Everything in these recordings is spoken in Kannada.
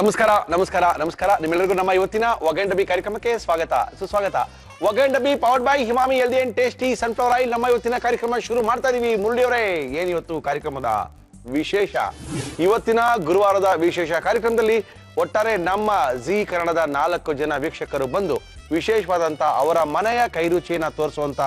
ನಮಸ್ಕಾರ ನಮಸ್ಕಾರ ನಮಸ್ಕಾರ ನಿಮ್ಮೆಲ್ಲರಿಗೂ ನಮ್ಮ ಇವತ್ತಿನ ಒಗೈನ್ ಡಬ್ಬಿ ಕಾರ್ಯಕ್ರಮಕ್ಕೆ ಸ್ವಾಗತ ಸುಸ್ವಾಗತ. Oggarane Dabbi powered by Emami healthy and tasty sunflower oil. ನಮ್ಮ ಇವತ್ತಿನ ಕಾರ್ಯಕ್ರಮ ಶುರು ಮಾಡ್ತಾ ಇದೀವಿ. ಮುರಳಿಯವರೇ, ಏನ್ ಇವತ್ತು ಕಾರ್ಯಕ್ರಮದ ವಿಶೇಷ? ಇವತ್ತಿನ ಗುರುವಾರದ ವಿಶೇಷ ಕಾರ್ಯಕ್ರಮದಲ್ಲಿ ಒಟ್ಟಾರೆ ನಮ್ಮ ಜಿ ಕನ್ನಡದ 4 ಜನ ವೀಕ್ಷಕರು ಬಂದು ವಿಶೇಷವಾದಂತ ಅವರ ಮನೆಯ ಕೈರುಚಿಯನ್ನ ತೋರಿಸುವಂತ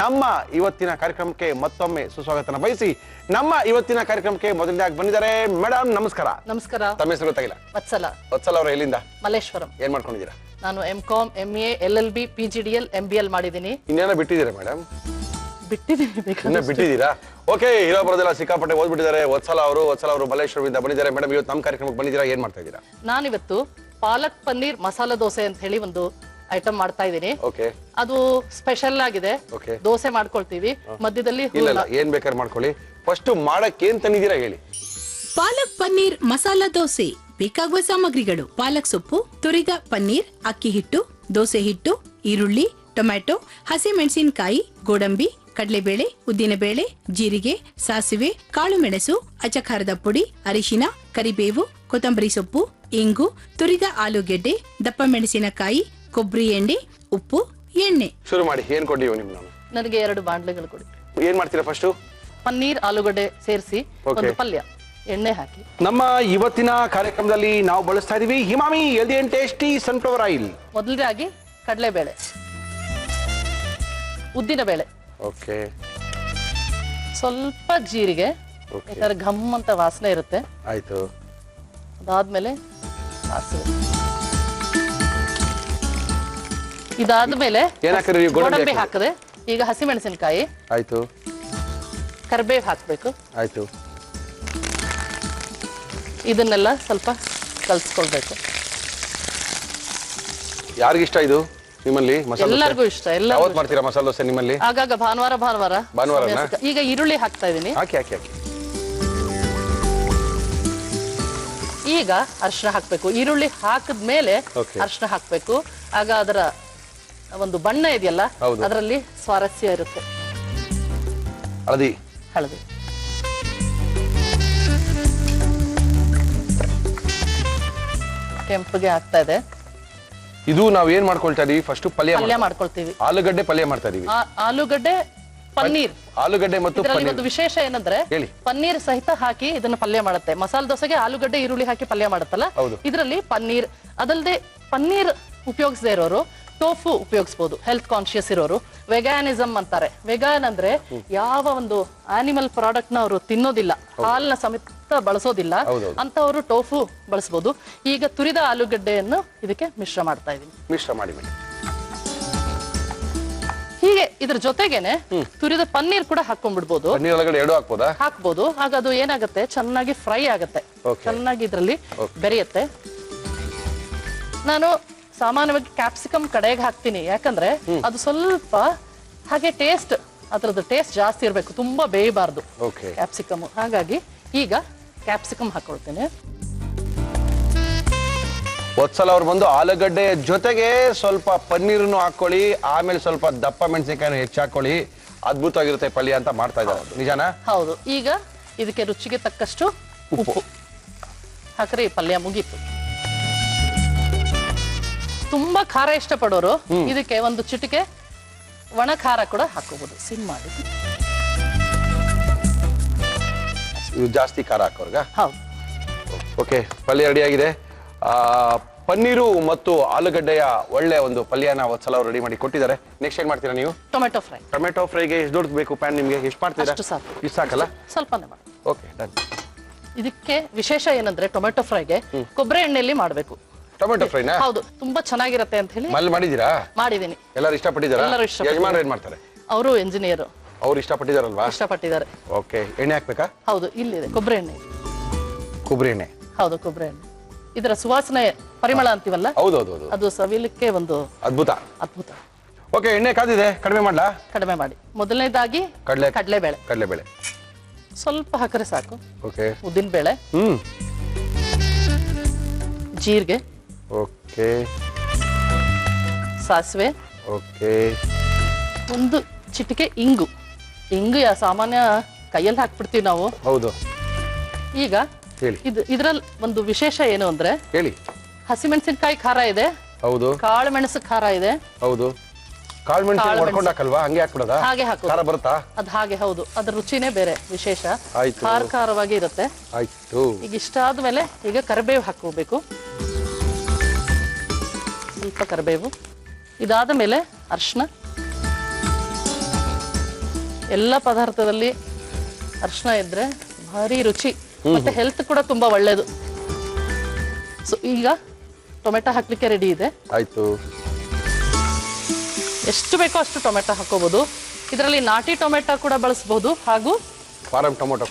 ನಮ್ಮ ಇವತ್ತಿನ ಕಾರ್ಯಕ್ರಮಕ್ಕೆ ಮತ್ತೊಮ್ಮೆ ಸುಸ್ವಾಗತನ ಬಯಸಿ ನಮ್ಮ ಇವತ್ತಿನ ಕಾರ್ಯಕ್ರಮಕ್ಕೆ ಮೊದಲನೇದಾಗಿ ಬಂದಿದ್ದಾರೆ ಮೇಡಮ್. ನಮಸ್ಕಾರ. ನಮಸ್ಕಾರ. ತಮ್ಮ ಹೆಸರು ಗೊತ್ತಾಗಿಲ್ಲ? ವತ್ಸಲ ಅವರು ಎಲ್ಲಿಂದ? ಮಲ್ಲೇಶ್ವರಂ. ಏನ್ ಮಾಡ್ಕೊಂಡಿದ್ದೀರಾ? ನಾನು MCom, MA, LLB, PGDL, MBL ಮಾಡಿದೀನಿ. ಇನ್ನೇನೋ ಬಿಟ್ಟಿದ್ದೀರಾ ಮೇಡಮ್? ಬಿಟ್ಟಿದ್ದೀನಿ. ಬಿಟ್ಟಿದ್ದೀರಾ? ಓಕೆ. ಇರೋ ಬರೋದೆಲ್ಲ ಸಿಕ್ಕಾಪಟ್ಟೆ ಓದ್ಬಿಟ್ಟಿದ್ದಾರೆ. ವತ್ಸಲ ಅವರು ಮಲ್ಲೇಶ್ವರದಿಂದ ಬಂದಿದ್ದಾರೆ. ಮೇಡಮ್, ಇವತ್ತು ನಮ್ಮ ಕಾರ್ಯಕ್ರಮಕ್ಕೆ ಬಂದಿದ್ದೀರಾ, ಏನ್ ಮಾಡ್ತಾ ಇದ್ದೀರಾ? ನಾನಿವತ್ತು ಪಾಲಕ್ ಪನ್ನೀರ್ ಮಸಾಲಾ ದೋಸೆ ಅಂತ ಹೇಳಿ ಒಂದು ಐಟಮ್ ಮಾಡ್ತಾ ಇದ್ದೀನಿ. ಅದು ಸ್ಪೆಷಲ್ ಆಗಿದೆ. ದೋಸೆ ಮಾಡ್ಕೊಳ್ತೀವಿ, ಮಧ್ಯದಲ್ಲಿ ಏನ್ ಬೇಕಾದ್ರೆ ಮಾಡ್ಕೊಳ್ಳಿ. ಫಸ್ಟ್ ಮಾಡಕ್ಕೆ ಏನ್ ತಂದಿದ್ದೀರಾ ಹೇಳಿ. ಪಾಲಕ್ ಪನ್ನೀರ್ ಮಸಾಲಾ ದೋಸೆ ಬೇಕಾಗುವ ಸಾಮಗ್ರಿಗಳು: ಪಾಲಕ್ ಸೊಪ್ಪು, ತುರಿದ ಪನ್ನೀರ್, ಅಕ್ಕಿ ಹಿಟ್ಟು, ದೋಸೆ ಹಿಟ್ಟು, ಈರುಳ್ಳಿ, ಟೊಮ್ಯಾಟೊ, ಹಸಿಮೆಣಸಿನಕಾಯಿ, ಗೋಡಂಬಿ, ಕಡಲೆಬೇಳೆ, ಉದ್ದಿನಬೇಳೆ, ಜೀರಿಗೆ, ಸಾಸಿವೆ, ಕಾಳು ಮೆಣಸು, ಅಚ್ಚಖಾರದ ಪುಡಿ, ಅರಿಶಿನ, ಕರಿಬೇವು, ಕೊತ್ತಂಬರಿ ಸೊಪ್ಪು, ಇಂಗು, ತುರಿದ ಆಲೂಗೆಡ್ಡೆ, ದಪ್ಪ ಮೆಣಸಿನಕಾಯಿ, ಕೊಬ್ಬರಿ ಎಣ್ಣೆ, ಉಪ್ಪು, ಎಣ್ಣೆ. ಶುರು ಮಾಡಿ. ಏನ್ ಕೊಟ್ಟಿವಿ ನಿಮ್ಗೆ? ನಾನು ನನಗೆ 2 ಬಾಂಡ್ಲೆಗಳು ಕೊಡಿ. ಏನ್ ಮಾಡ್ತೀರಾ? ಫಸ್ಟ್ ಪನ್ನೀರ್ ಆಲೂಗಡ್ಡೆ ಸೇರಿಸಿ ಒಂದು ಪಲ್ಯ, ಎಣ್ಣೆ ಹಾಕಿ. ನಮ್ಮ ಇವತ್ತಿನ ಕಾರ್ಯಕ್ರಮದಲ್ಲಿ ನಾವು ಬಳಸ್ತಾ ಇದೀವಿ Emami healthy and tasty sunflower oil. ಮೊದಲನೇದಾಗಿ ಕಡಲೆಬೇಳೆ, ಉದ್ದಿನಬೇಳೆ, ಸ್ವಲ್ಪ ಜೀರಿಗೆ, ಯಾಕಂದ್ರೆ ಘಮ್ ಅಂತ ವಾಸನೆ ಇರುತ್ತೆ. ಆಯ್ತು. ಅದಾದ್ಮೇಲೆ ಸಾಸಿವೆ, ಇದಾದ್ಮೇಲೆ ಗೋಡಂಬಿ ಹಾಕದೆ. ಈಗ ಹಸಿಮೆಣಸಿನಕಾಯಿ ಆಯ್ತು, ಕರಿಬೇವು ಹಾಕ್ಬೇಕು. ಆಯ್ತು. ಇದನ್ನೆಲ್ಲ ಸ್ವಲ್ಪ ಕಲ್ಸ್ಕೊಳ್ಬೇಕು. ಯಾರಿಗಿಷ್ಟ ಇದು ನಿಮ್ಮಲ್ಲಿ? ಎಲ್ಲರಿಗೂ ಇಷ್ಟ. ಯಾವತ್ತು ಮಾಡ್ತೀರಾ ಮಸಾಲೆ ದೋಸೆ ನಿಮ್ಮಲ್ಲಿ? ಆಗಾಗ ಭಾನುವಾರ. ಈಗ ಈರುಳ್ಳಿ ಹಾಕ್ತಾ ಇದೀನಿ. ಈಗ ಅರಿಶಿನ ಹಾಕ್ಬೇಕು. ಈರುಳ್ಳಿ ಹಾಕಿದ್ಮೇಲೆ ಅರಿಶಿನ ಹಾಕ್ಬೇಕು. ಆಗ ಅದರ ಒಂದು ಬಣ್ಣ ಇದೆಯಲ್ಲ, ಅದರಲ್ಲಿ ಸ್ವಾರಸ್ಯ ಇರುತ್ತೆ. ಹಳದಿ ಕೆಂಪಗೆ ಆಗ್ತಾ ಇದೆ. ಇದು ನಾವು ಏನ್ ಮಾಡ್ಕೊಳ್ತಾ ಇದೀವಿ? ಫಸ್ಟ್ ಪಲ್ಯ ಮಾಡ್ಕೊಳ್ತೀವಿ. ಆಲೂಗಡ್ಡೆ ಪಲ್ಯ ಮಾಡ್ತಾ ಇದೀವಿ. ಆಲೂಗಡ್ಡೆ ಪನ್ನೀರ್. ಆಲೂಗಡ್ಡೆ ಮತ್ತು ಒಂದು ವಿಶೇಷ ಏನಂದ್ರೆ ಪನ್ನೀರ್ ಸಹಿತ ಹಾಕಿ ಇದನ್ನ ಪಲ್ಯ ಮಾಡುತ್ತೆ. ಮಸಾಲೆ ದೋಸೆಗೆ ಆಲೂಗಡ್ಡೆ ಈರುಳ್ಳಿ ಹಾಕಿ ಪಲ್ಯ ಮಾಡುತ್ತಲ್ಲ, ಇದರಲ್ಲಿ ಪನ್ನೀರ್. ಅದಲ್ಲದೆ ಪನ್ನೀರ್ ಉಪಯೋಗಿಸದೇ ಇರೋರು ಟೋಫು ಉಪಯೋಗಿಸಬಹುದು. ಹೆಲ್ತ್ ಕಾನ್ಶಿಯಸ್ ಇರೋರು ವೆಗಾನಿಸಮ್ ಅಂತಾರೆ. ವೆಗಾನ್ ಅಂದ್ರೆ ಯಾವ ಒಂದು ಆನಿಮಲ್ ಪ್ರಾಡಕ್ಟ್ ನ ಅವರು ತಿನ್ನೋದಿಲ್ಲ, ಹಾಲ್ನ ಸಮೇತ ಬಳಸೋದಿಲ್ಲ, ಅಂತವರು ಟೋಫು ಬಳಸಬಹುದು. ಈಗ ತುರಿದ ಆಲೂಗಡ್ಡೆಯನ್ನು ಇದಕ್ಕೆ ಮಿಶ್ರ ಮಾಡ್ತಾ ಇದೀನಿ. ಮಿಶ್ರ ಮಾಡಿ. ಹೀಗೆ ಇದ್ರ ಜೊತೆಗೇನೆ ತುರಿದ ಪನ್ನೀರ್ ಕೂಡ ಹಾಕೊಂಡ್ಬಿಡ್ಬೋದು. ಹಾಕ್ಬೋದು. ಆಗ ಅದು ಏನಾಗುತ್ತೆ, ಚೆನ್ನಾಗಿ ಫ್ರೈ ಆಗುತ್ತೆ, ಚೆನ್ನಾಗಿ ಇದ್ರಲ್ಲಿ ಬೆರೆಯುತ್ತೆ. ನಾನು ಸಾಮಾನ್ಯವಾಗಿ ಕ್ಯಾಪ್ಸಿಕಮ್ ಕಡೆಗೆ ಹಾಕ್ತೀನಿ, ಯಾಕಂದ್ರೆ ಅದು ಸ್ವಲ್ಪ ಹಾಗೆ ಅದ್ರದ್ದು ಟೇಸ್ಟ್ ಜಾಸ್ತಿ ಇರ್ಬೇಕು, ತುಂಬಾ ಬೇಯಬಾರ್ದು ಕ್ಯಾಪ್ಸಿಕಮ್. ಹಾಗಾಗಿ ಈಗ ಕ್ಯಾಪ್ಸಿಕಮ್ ಹಾಕೊಳ್ತೇನೆ. ವತ್ಸಲ ಅವ್ರು ಬಂದು ಆಲೂಗಡ್ಡೆ ಜೊತೆಗೆ ಸ್ವಲ್ಪ ಪನ್ನೀರನ್ನು ಹಾಕೊಳ್ಳಿ, ಆಮೇಲೆ ಸ್ವಲ್ಪ ದಪ್ಪ ಮೆಣಸಿನಕಾಯಿ ಹೆಚ್ಚು ಹಾಕೊಳ್ಳಿ, ಅದ್ಭುತವಾಗಿರುತ್ತೆ ಪಲ್ಯ ಅಂತ ಮಾಡ್ತಾ ಇದ್ದಾರೆ. ನಿಜಾನ? ಹೌದು. ಈಗ ಇದಕ್ಕೆ ರುಚಿಗೆ ತಕ್ಕಷ್ಟು ಉಪ್ಪು ಹಾಕ್ರೆ ಈ ಪಲ್ಯ ಮುಗೀತು. ತುಂಬಾ ಖಾರ ಇಷ್ಟಪಡೋರು ಇದಕ್ಕೆ ಒಂದು ಚಿಟಿಕೆ ಒಣ ಖಾರ ಕೂಡ ಹಾಕೋಬಹುದು. ಸಿಮ್ ಮಾಡಿ. ಜಾಸ್ತಿ ಖಾರ ಹಾಕೋರ್ಗ? ಹೌದು. ಓಕೆ, ಪಲ್ಯ ರೆಡಿ ಆಗಿದೆ. ಪನ್ನೀರು ಮತ್ತು ಆಲೂಗಡ್ಡೆಯ ಒಳ್ಳೆ ಒಂದು ಪಲ್ಯನ ವತ್ಸಲ ಅವರು ರೆಡಿ ಮಾಡಿ ಕೊಟ್ಟಿದ್ದಾರೆ. ನೆಕ್ಸ್ಟ್ ಏನ್ ಮಾಡ್ತೀರಾ ನೀವು? ಟೊಮೆಟೊ ಫ್ರೈಗೆ ಎಷ್ಟು ದೊಡ್ಡ ಬೇಕು ಪ್ಯಾನ್ ನಿಮ್ಗೆ? ಎಷ್ಟು ಮಾಡ್ತೀರಾ? ಇಷ್ಟು ಸಾಕಲ್ಲ? ಸ್ವಲ್ಪನೇ ಮಾಡಿ. Okay, done. ಇದಕ್ಕೆ ವಿಶೇಷ ಏನಂದ್ರೆ ಟೊಮೆಟೊ ಫ್ರೈಗೆ ಕೊಬ್ಬರಿ ಎಣ್ಣೆಯಲ್ಲಿ ಮಾಡಬೇಕು. ಟೊಮೆಟೊ ಫ್ರೈನಾ? ಹೌದು, ತುಂಬಾ ಚೆನ್ನಾಗಿರುತ್ತೆ ಅಂತ ಹೇಳಿ ಮಾಡಿದೀರಾ? ಮಾಡಿದೀನಿ. ಎಲ್ಲರೂ ಇಷ್ಟಪಟ್ಟಿದ್ದಾರಾ? ಯಜಮಾನರು ಏನ್ ಮಾಡ್ತಾರೆ? ಅವರು ಎಂಜಿನಿಯರ್. ಅವ್ರು ಇಷ್ಟಪಟ್ಟಿದಾರಲ್ವಾ? ಇಷ್ಟಪಟ್ಟಿದ್ದಾರೆ. ಓಕೆ. ಎಣ್ಣೆ ಹಾಕ್ಬೇಕಾ? ಹೌದು, ಇಲ್ಲಿದೆ ಕೊಬ್ಬರಿ ಎಣ್ಣೆ. ಹೌದು, ಕೊಬ್ಬರಿ ಎಣ್ಣೆ. ಇದರ ಸುವಾಸನೆ, ಪರಿಮಳ ಅಂತೀವಲ್ಲ, ಅದು ಸವಿಲಿಕ್ಕೆ ಒಂದು ಅದ್ಭುತ. ಓಕೆ, ಎಣ್ಣೆ ಕಾದಿದೆ. ಕಡಿಮೆ ಮಾಡಿ. ಮೊದಲನೇದಾಗಿ ಕಡಲೆಬೇಳೆ ಸ್ವಲ್ಪ ಹಾಕರೆ ಸಾಕು. ಓಕೆ. ಉದ್ದಿನ ಬೇಳೆ, ಜೀರಿಗೆ, ಓಕೆ, ಸಾಸಿವೆ, ಓಕೆ, ಒಂದು ಚಿಟಿಕೆ ಇಂಗು. ಸಾಮಾನ್ಯ ಕೈಯಲ್ಲಿ ಹಾಕ್ಬಿಡ್ತೀವಿ ನಾವು. ಹೌದು. ಈಗ ಹೇಳಿ. ಇದ್ರಲ್ಲಿ ಒಂದು ವಿಶೇಷ ಏನು ಅಂದ್ರೆ ಹೇಳಿ. ಹಸಿಮೆಣಸಿನಕಾಯಿ ಖಾರ ಇದೆ, ಹೌದು. ಕಾಳು ಮೆಣಸು ಖಾರ ಇದೆ, ಹೌದು. ಕಾಳು ಮೆಣಸು ಹೊಡ್ಕೊಂಡು ಹಾಕಲ್ವಾ, ಹಂಗೆ ಹಾಕ್ಬಿಡೋದಾ? ಹಾಗೆ ಹಾಕೋದು. ಖಾರ ಬರುತ್ತಾ? ಅದು ಹಾಗೆ, ಹೌದು. ಅದ್ರ ರುಚಿನೇ ಬೇರೆ, ವಿಶೇಷ. ಆಯ್ತು. ಖಾರವಾಗಿ ಇರುತ್ತೆ. ಆಯ್ತು. ಈಗ ಇಷ್ಟ ಆದ್ಮೇಲೆ ಈಗ ಕರಿಬೇವು ಹಾಕೋಬೇಕು, ಸ್ವಲ್ಪ ಕರಿಬೇವು. ಇದಾದ ಮೇಲೆ ಅರಿಶಿನ. ಎಲ್ಲ ಪದಾರ್ಥದಲ್ಲಿ ಅರಿಶಿನ ಇದ್ರೆ ಭಾರಿ ರುಚಿ, ಮತ್ತೆ ಹೆಲ್ತ್ ಕೂಡ ತುಂಬಾ ಒಳ್ಳೇದು. ಸೊ ಈಗ ಟೊಮೆಟೊ ಹಾಕ್ಲಿಕ್ಕೆ ರೆಡಿ ಇದೆ. ಆಯ್ತು. ಎಷ್ಟು ಬೇಕೋ ಅಷ್ಟು ಟೊಮೆಟೊ ಹಾಕೋಬಹುದು. ಇದರಲ್ಲಿ ನಾಟಿ ಟೊಮೆಟೊ ಕೂಡ ಬಳಸಬಹುದು, ಹಾಗೂ ಫಾರಂ ಟೊಮೆಟೊ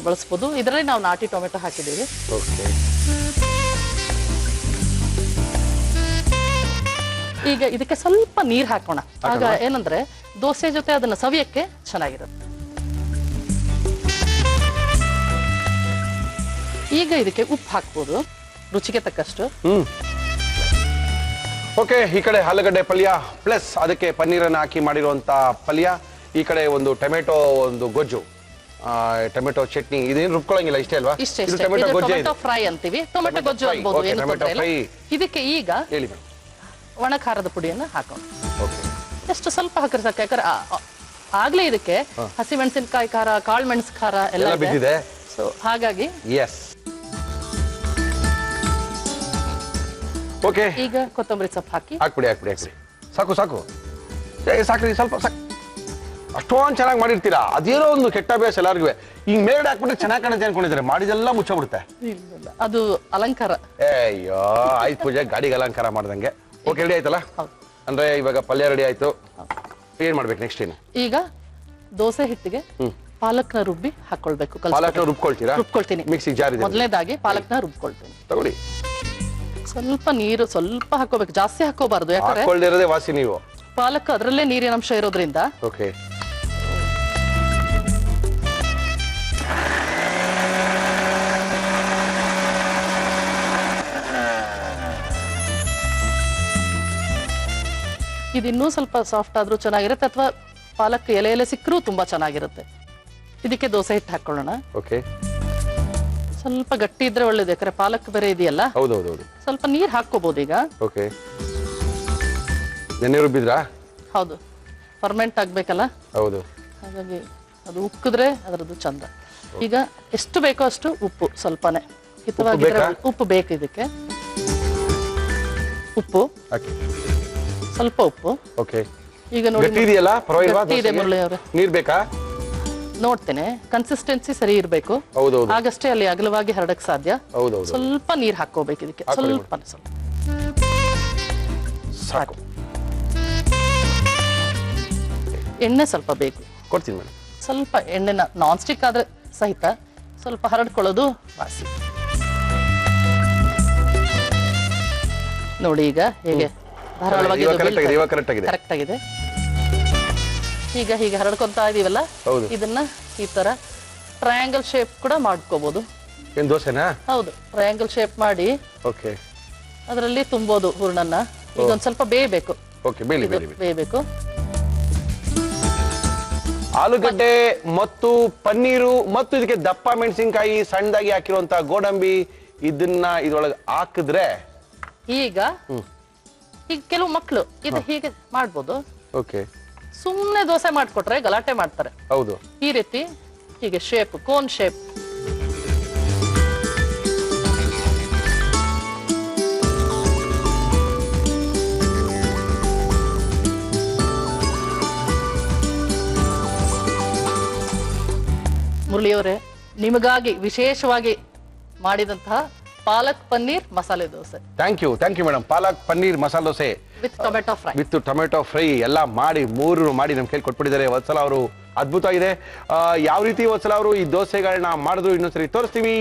ಬಳಸಬಹುದು. ಇದರಲ್ಲಿ ನಾವು ನಾಟಿ ಟೊಮೆಟೊ ಹಾಕಿದ್ದೀವಿ. ಈಗ ಇದಕ್ಕೆ ಸ್ವಲ್ಪ ನೀರ್ ಹಾಕೋಣ, ಆಗ ಏನಂದ್ರೆ ದೋಸೆ ಜೊತೆ ಅದನ್ನ ಸವಿಯಕ್ಕೆ ಚೆನ್ನಾಗಿರುತ್ತೆ. ಈಗ ಇದಕ್ಕೆ ಉಪ್ಪು ಹಾಕ್ಬೋದು ರುಚಿಗೆ ತಕ್ಕಷ್ಟು. ಓಕೆ, ಈ ಕಡೆ ಆಲೂಗಡ್ಡೆ ಪಲ್ಯ ಪ್ಲಸ್ ಅದಕ್ಕೆ ಪನ್ನೀರನ್ನು ಹಾಕಿ ಮಾಡಿರುವಂತ ಪಲ್ಯ, ಈ ಕಡೆ ಒಂದು ಟೊಮೆಟೊ ಒಂದು ಗೊಜ್ಜು, ಟೊಮೆಟೊ ಚಟ್ನಿ. ಇದೇನು ರುಬ್ಕೊಳ್ಳಂಗಿಲ್ಲ, ಇಷ್ಟೇ ಅಲ್ವಾ? ಇಷ್ಟೇ. ಟೊಮೆಟೊ ಫ್ರೈ ಅಂತೀವಿ, ಟೊಮೆಟೊ ಗೊಜ್ಜು ಅನ್ಬೋದು. ಇದಕ್ಕೆ ಈಗ ಹೇಳಿ ಒಣ ಖಾರದ ಪುಡಿಯನ್ನು ಹಾಕೋಣ. ಎಷ್ಟು ಸ್ವಲ್ಪ ಹಾಕಿದ್ರೆ ಸಾಕು, ಯಾಕಂದ್ರೆ ಆಗ್ಲೇ ಇದಕ್ಕೆ ಹಸಿಮೆಣಸಿನಕಾಯಿ ಖಾರ, ಕಾಳು ಮೆಣಸು ಖಾರ ಎಲ್ಲ ಬಿದ್ದಿದೆ. ಸೊ ಹಾಗಾಗಿ ಓಕೆ, ಈಗ ಕೊತ್ತಂಬರಿ ಸೊಪ್ಪು ಹಾಕ್ಬಿಡಿ. ಸಾಕು ಸಾಕ್ರಿ, ಸ್ವಲ್ಪ ಸಾಕು. ಅಷ್ಟೊಂದು ಚೆನ್ನಾಗಿ ಮಾಡಿರ್ತೀರಾ, ಅದೇನೋ ಒಂದು ಕೆಟ್ಟ ಅಭ್ಯಾಸ ಎಲ್ಲರಿಗೂ. ಈಗ ಮೇಲ್ಗಡೆ ಹಾಕ್ಬಿಟ್ರೆ ಚೆನ್ನಾಗಿ ಕಾಣುತ್ತೆ ಅನ್ಕೊಂಡಿದ್ದಾರೆ, ಮಾಡಿದೆಲ್ಲ ಮುಚ್ಚಬಿಡುತ್ತೆ. ಅದು ಅಲಂಕಾರ. ಅಯ್ಯೋ, ಆಯ್ತು ಪೂಜೆ, ಗಾಡಿಗೆ ಅಲಂಕಾರ ಮಾಡ್ದಂಗೆ. ಓಕೆ, ರೆಡಿ ಆಯ್ತಲ್ಲ? ಅಂದ್ರೆ ಇವಾಗ ಪಲ್ಯ ರೆಡಿ ಆಯ್ತು. ಏನ್ ಮಾಡ್ಬೇಕು ನೆಕ್ಸ್ಟ್? ಏನು ಈಗ ದೋಸೆ ಹಿಟ್ಟಿಗೆ ಪಾಲಕ್ನ ರುಬ್ಬಿ ಹಾಕೊಳ್ಬೇಕು. ಪಾಲಕ್ನ ರುಬ್ಕೊಳ್ತೀರಾ? ರುಬ್ಕೊಳ್ತೀನಿ. ಮಿಕ್ಸಿ ಜಾರ್ ಇದೆ. ಮೊದಲನೇದಾಗಿ ಪಾಲಕ್ನ ರುಬ್ಕೊಳ್ತೀನಿ. ತಗೊಳ್ಳಿ. ಸ್ವಲ್ಪ ನೀರು ಸ್ವಲ್ಪ ಹಾಕೋಬೇಕು, ಜಾಸ್ತಿ ಹಾಕೋಬಾರ್ದು, ಯಾಕಂದ್ರೆ ಹಾಕೊಳ್ಳದಿರೋದೇ ವಾಸಿ. ನೀವು ಪಾಲಕ್ ಅದರಲ್ಲೇ ನೀರಿನ ಅಂಶ ಇರೋದ್ರಿಂದ. ಓಕೆ, ಇದಿನ್ನೂ ಸ್ವಲ್ಪ ಸಾಫ್ಟ್ ಆದ್ರೂ ಚೆನ್ನಾಗಿರುತ್ತೆ, ಅಥವಾ ಪಾಲಕ್ ಎಲೆ ಸಿಕ್ಕರೂ ತುಂಬಾ ಚೆನ್ನಾಗಿರುತ್ತೆ. ಇದಕ್ಕೆ ದೋಸೆ ಹಿಟ್ಟು ಹಾಕೊಳ್ಳೋಣ. ಓಕೆ, ಸ್ವಲ್ಪ ಗಟ್ಟಿ ಇದ್ರೆ ಒಳ್ಳೇದು, ಯಾಕಂದ್ರೆ ಪಾಲಕ್ ಬೇರೆ ಇದೆಯಲ್ಲ. ಹೌದೌದು. ಸ್ವಲ್ಪ ನೀರ್ ಹಾಕೋಬಹುದು ಈಗ. ಓಕೆ, ನೆನೆ ರುಬ್ಬಿದ್ರಾ? ಹೌದು, ಫರ್ಮೆಂಟ್ ಆಗ್ಬೇಕಲ್ಲ. ಹೌದು, ಹಾಗಾಗಿ ಅದು ಉಕ್ಕಿದ್ರೆ ಅದರದ್ದು ಚಂದ. ಈಗ ಎಷ್ಟು ಬೇಕೋ ಅಷ್ಟು ಉಪ್ಪು, ಸ್ವಲ್ಪನೇ ಹಿತವಾಗಿದ್ರೆ ಉಪ್ಪು ಬೇಕು ಇದಕ್ಕೆ. ಉಪ್ಪು, ಸ್ವಲ್ಪ ಉಪ್ಪು. ಓಕೆ, ಈಗ ನೋಡಿ ಇದೆಯಲ್ಲ, ಪರವಾಗಿಲ್ವಾ? ಮುರಳಿ ಅವರೇ, ನೀರ್ ಬೇಕಾ? ನೋಡ್ತೇನೆ, ಕನ್ಸಿಸ್ಟೆನ್ಸಿ ಸರಿ ಇರಬೇಕು, ಆಗಷ್ಟೇ ಅಲ್ಲಿ ಅಗಲವಾಗಿ ಹರಡಕ್ ಸಾಧ್ಯ. ಸ್ವಲ್ಪ ನೀರ್ ಹಾಕೋಬೇಕು ಇದಕ್ಕೆ, ಸ್ವಲ್ಪ ಸಾಕು. ಎಣ್ಣೆ ಸ್ವಲ್ಪ ಬೇಕು. ಕೊಡ್ತೀನಿ ಮೇಡಮ್. ಸ್ವಲ್ಪ ಎಣ್ಣೆನ ನಾನ್ ಸ್ಟಿಕ್ ಆದ್ರೆ ಸಹಿತ ಸ್ವಲ್ಪ ಹರಡ್ಕೊಳ್ಳೋದು ವಾಸಿ. ನೋಡಿ ಈಗ ಹೇಗೆ ಧಾರಾಳವಾಗಿ ಕರೆಕ್ಟ್ ಆಗಿದೆ. ಈಗ ಹೀಗೆ ಹರಡ್ಕೊಂತ ಇದೀವಲ್ಲ, ಇದನ್ನ ಈ ತರ ಟ್ರಯಾಂಗಲ್ ಶೇಪ್ ಕೂಡ ಮಾಡ್ಕೋಬಹುದು. ದೋಸೆನಾ? ಹೌದು, ಟ್ರಯಾಂಗಲ್ ಶೇಪ್ ಮಾಡಿ ಅದರಲ್ಲಿ ತುಂಬೋದು ಹೂರ್ಣನ್ನ. ಈಗ ಒಂದ್ ಸ್ವಲ್ಪ ಬೇಯಬೇಕು. ಬೇಯಬೇಕು. ಆಲೂಗಡ್ಡೆ ಮತ್ತು ಪನ್ನೀರು ಮತ್ತು ಇದಕ್ಕೆ ದಪ್ಪ ಮೆಣಸಿನಕಾಯಿ ಸಣ್ಣದಾಗಿ ಹಾಕಿರುವಂತ ಗೋಡಂಬಿ, ಇದನ್ನ ಇದ್ರೊಳಗೆ ಹಾಕಿದ್ರೆ ಈಗ ಕೆಲವು ಮಕ್ಕಳು ಇದು ಹೀಗೆ ಮಾಡ್ಬೋದು. ಓಕೆ, ಸುಮ್ಮನೆ ದೋಸೆ ಮಾಡ್ಕೊಟ್ರೆ ಗಲಾಟೆ ಮಾಡ್ತಾರೆ. ಹೌದು, ಈ ರೀತಿ ಹೀಗೆ ಶೇಪ್, ಕೋನ್ ಶೇಪ್. ಮುರಳಿಯವರೇ, ನಿಮಗಾಗಿ ವಿಶೇಷವಾಗಿ ಮಾಡಿದಂತಹ palak paneer masala dosa. Thank you madam. Palak paneer masala dosa with tomato fry ಎಲ್ಲ ಮಾಡಿ ಮೂರು ಮಾಡಿ ನಮ್ಗೆ ಕೇಳಿ ಕೊಟ್ಬಿಟ್ಟಿದ್ದಾರೆ ವತ್ಸಲ ಅವರು. ಅದ್ಭುತವಾಗಿದೆ. ಯಾವ ರೀತಿ ವತ್ಸಲ ಅವರು ಈ ದೋಸೆಗಳನ್ನ ಮಾಡಿದ್ರು ಇನ್ನೊಂದ್ಸರಿ ತೋರಿಸ್ತೀವಿ,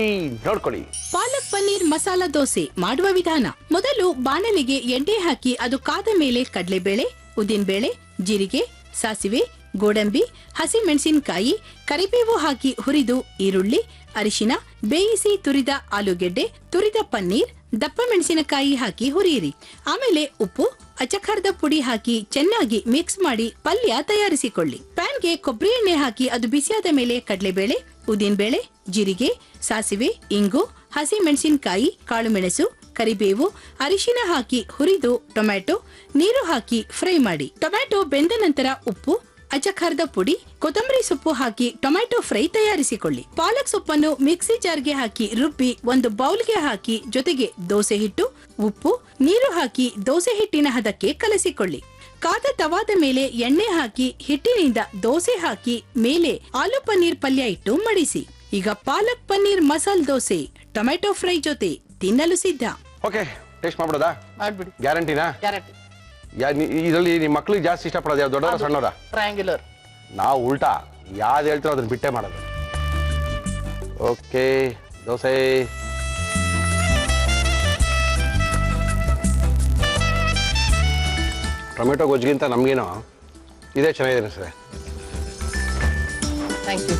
ನೋಡ್ಕೊಳ್ಳಿ. ಪಾಲಕ್ ಪನ್ನೀರ್ ಮಸಾಲಾ ದೋಸೆ ಮಾಡುವ ವಿಧಾನ: ಮೊದಲು ಬಾಣಲಿಗೆ ಎಣ್ಣೆ ಹಾಕಿ ಅದು ಕಾದ ಮೇಲೆ ಕಡಲೆಬೇಳೆ, ಉದ್ದಿನಬೇಳೆ, ಜೀರಿಗೆ, ಸಾಸಿವೆ, ಗೋಡಂಬಿ, ಹಸಿ ಮೆಣಸಿನಕಾಯಿ, ಕರಿಬೇವು ಹಾಕಿ ಹುರಿದು ಈರುಳ್ಳಿ, ಅರಿಶಿನ, ಬೇಯಿಸಿ ತುರಿದ ಆಲೂಗೆಡ್ಡೆ, ತುರಿದ ಪನ್ನೀರ್, ದಪ್ಪ ಮೆಣಸಿನಕಾಯಿ ಹಾಕಿ ಹುರಿಯಿರಿ. ಆಮೇಲೆ ಉಪ್ಪು, ಅಚ್ಚಖಾರದ ಪುಡಿ ಹಾಕಿ ಚೆನ್ನಾಗಿ ಮಿಕ್ಸ್ ಮಾಡಿ ಪಲ್ಯ ತಯಾರಿಸಿಕೊಳ್ಳಿ. ಪ್ಯಾನ್ಗೆ ಕೊಬ್ಬರಿ ಎಣ್ಣೆ ಹಾಕಿ ಅದು ಬಿಸಿಯಾದ ಮೇಲೆ ಕಡಲೆಬೇಳೆ, ಉದ್ದಿನಬೇಳೆ, ಜೀರಿಗೆ, ಸಾಸಿವೆ, ಇಂಗು, ಹಸಿ ಮೆಣಸಿನಕಾಯಿ, ಕಾಳುಮೆಣಸು, ಕರಿಬೇವು, ಅರಿಶಿನ ಹಾಕಿ ಹುರಿದು ಟೊಮ್ಯಾಟೊ, ನೀರು ಹಾಕಿ ಫ್ರೈ ಮಾಡಿ. ಟೊಮ್ಯಾಟೊ ಬೆಂದ ನಂತರ ಉಪ್ಪು, ಅಚ್ಚಖಾರದ ಪುಡಿ, ಕೊತ್ತಂಬರಿ ಸೊಪ್ಪು ಹಾಕಿ ಟೊಮ್ಯಾಟೊ ಫ್ರೈ ತಯಾರಿಸಿಕೊಳ್ಳಿ. ಪಾಲಕ್ ಸೊಪ್ಪನ್ನು ಮಿಕ್ಸಿ ಜಾರ್ಗೆ ಹಾಕಿ ರುಬ್ಬಿ ಒಂದು ಬೌಲ್ಗೆ ಹಾಕಿ ಜೊತೆಗೆ ದೋಸೆ ಹಿಟ್ಟು, ಉಪ್ಪು, ನೀರು ಹಾಕಿ ದೋಸೆ ಹಿಟ್ಟಿನ ಹದಕ್ಕೆ ಕಲಸಿಕೊಳ್ಳಿ. ಕಾದ ತವಾದ ಮೇಲೆ ಎಣ್ಣೆ ಹಾಕಿ ಹಿಟ್ಟಿನಿಂದ ದೋಸೆ ಹಾಕಿ ಮೇಲೆ ಆಲೂ ಪನ್ನೀರ್ ಪಲ್ಯ ಇಟ್ಟು ಮಡಿಸಿ. ಈಗ ಪಾಲಕ್ ಪನ್ನೀರ್ ಮಸಾಲ್ ದೋಸೆ ಟೊಮ್ಯಾಟೊ ಫ್ರೈ ಜೊತೆ ತಿನ್ನಲು ಸಿದ್ಧ. ಓಕೆ, ಟೇಸ್ಟ್ ಮಾಡ್ಬಿಡೋದಾ? ಮಾಡ್ಬಿಡಿ. ಗ್ಯಾರಂಟಿನಾ? ಗ್ಯಾರಂಟಿ. ಇದರಲ್ಲಿ ನಿಮ್ಮ ಮಕ್ಳಿಗೆ ಜಾಸ್ತಿ ಇಷ್ಟಪಡೋದು ಯಾವ, ದೊಡ್ಡವರ ಸಣ್ಣವರ? ಟ್ರಯಾಂಗ್ಯುಲರ್. ನಾವು ಉಲ್ಟಾ ಯಾವ್ದು ಹೇಳ್ತೀರೋ ಅದನ್ನ ಬಿಟ್ಟೆ ಮಾಡೋದು. ಓಕೆ, ದೋಸೆ. ಟೊಮೆಟೊ ಗೊಜ್ಜಿಗಿಂತ ನಮಗೇನೋ ಇದೇ ಚೆನ್ನಾಗಿದೆ ಸರ್. Thank you.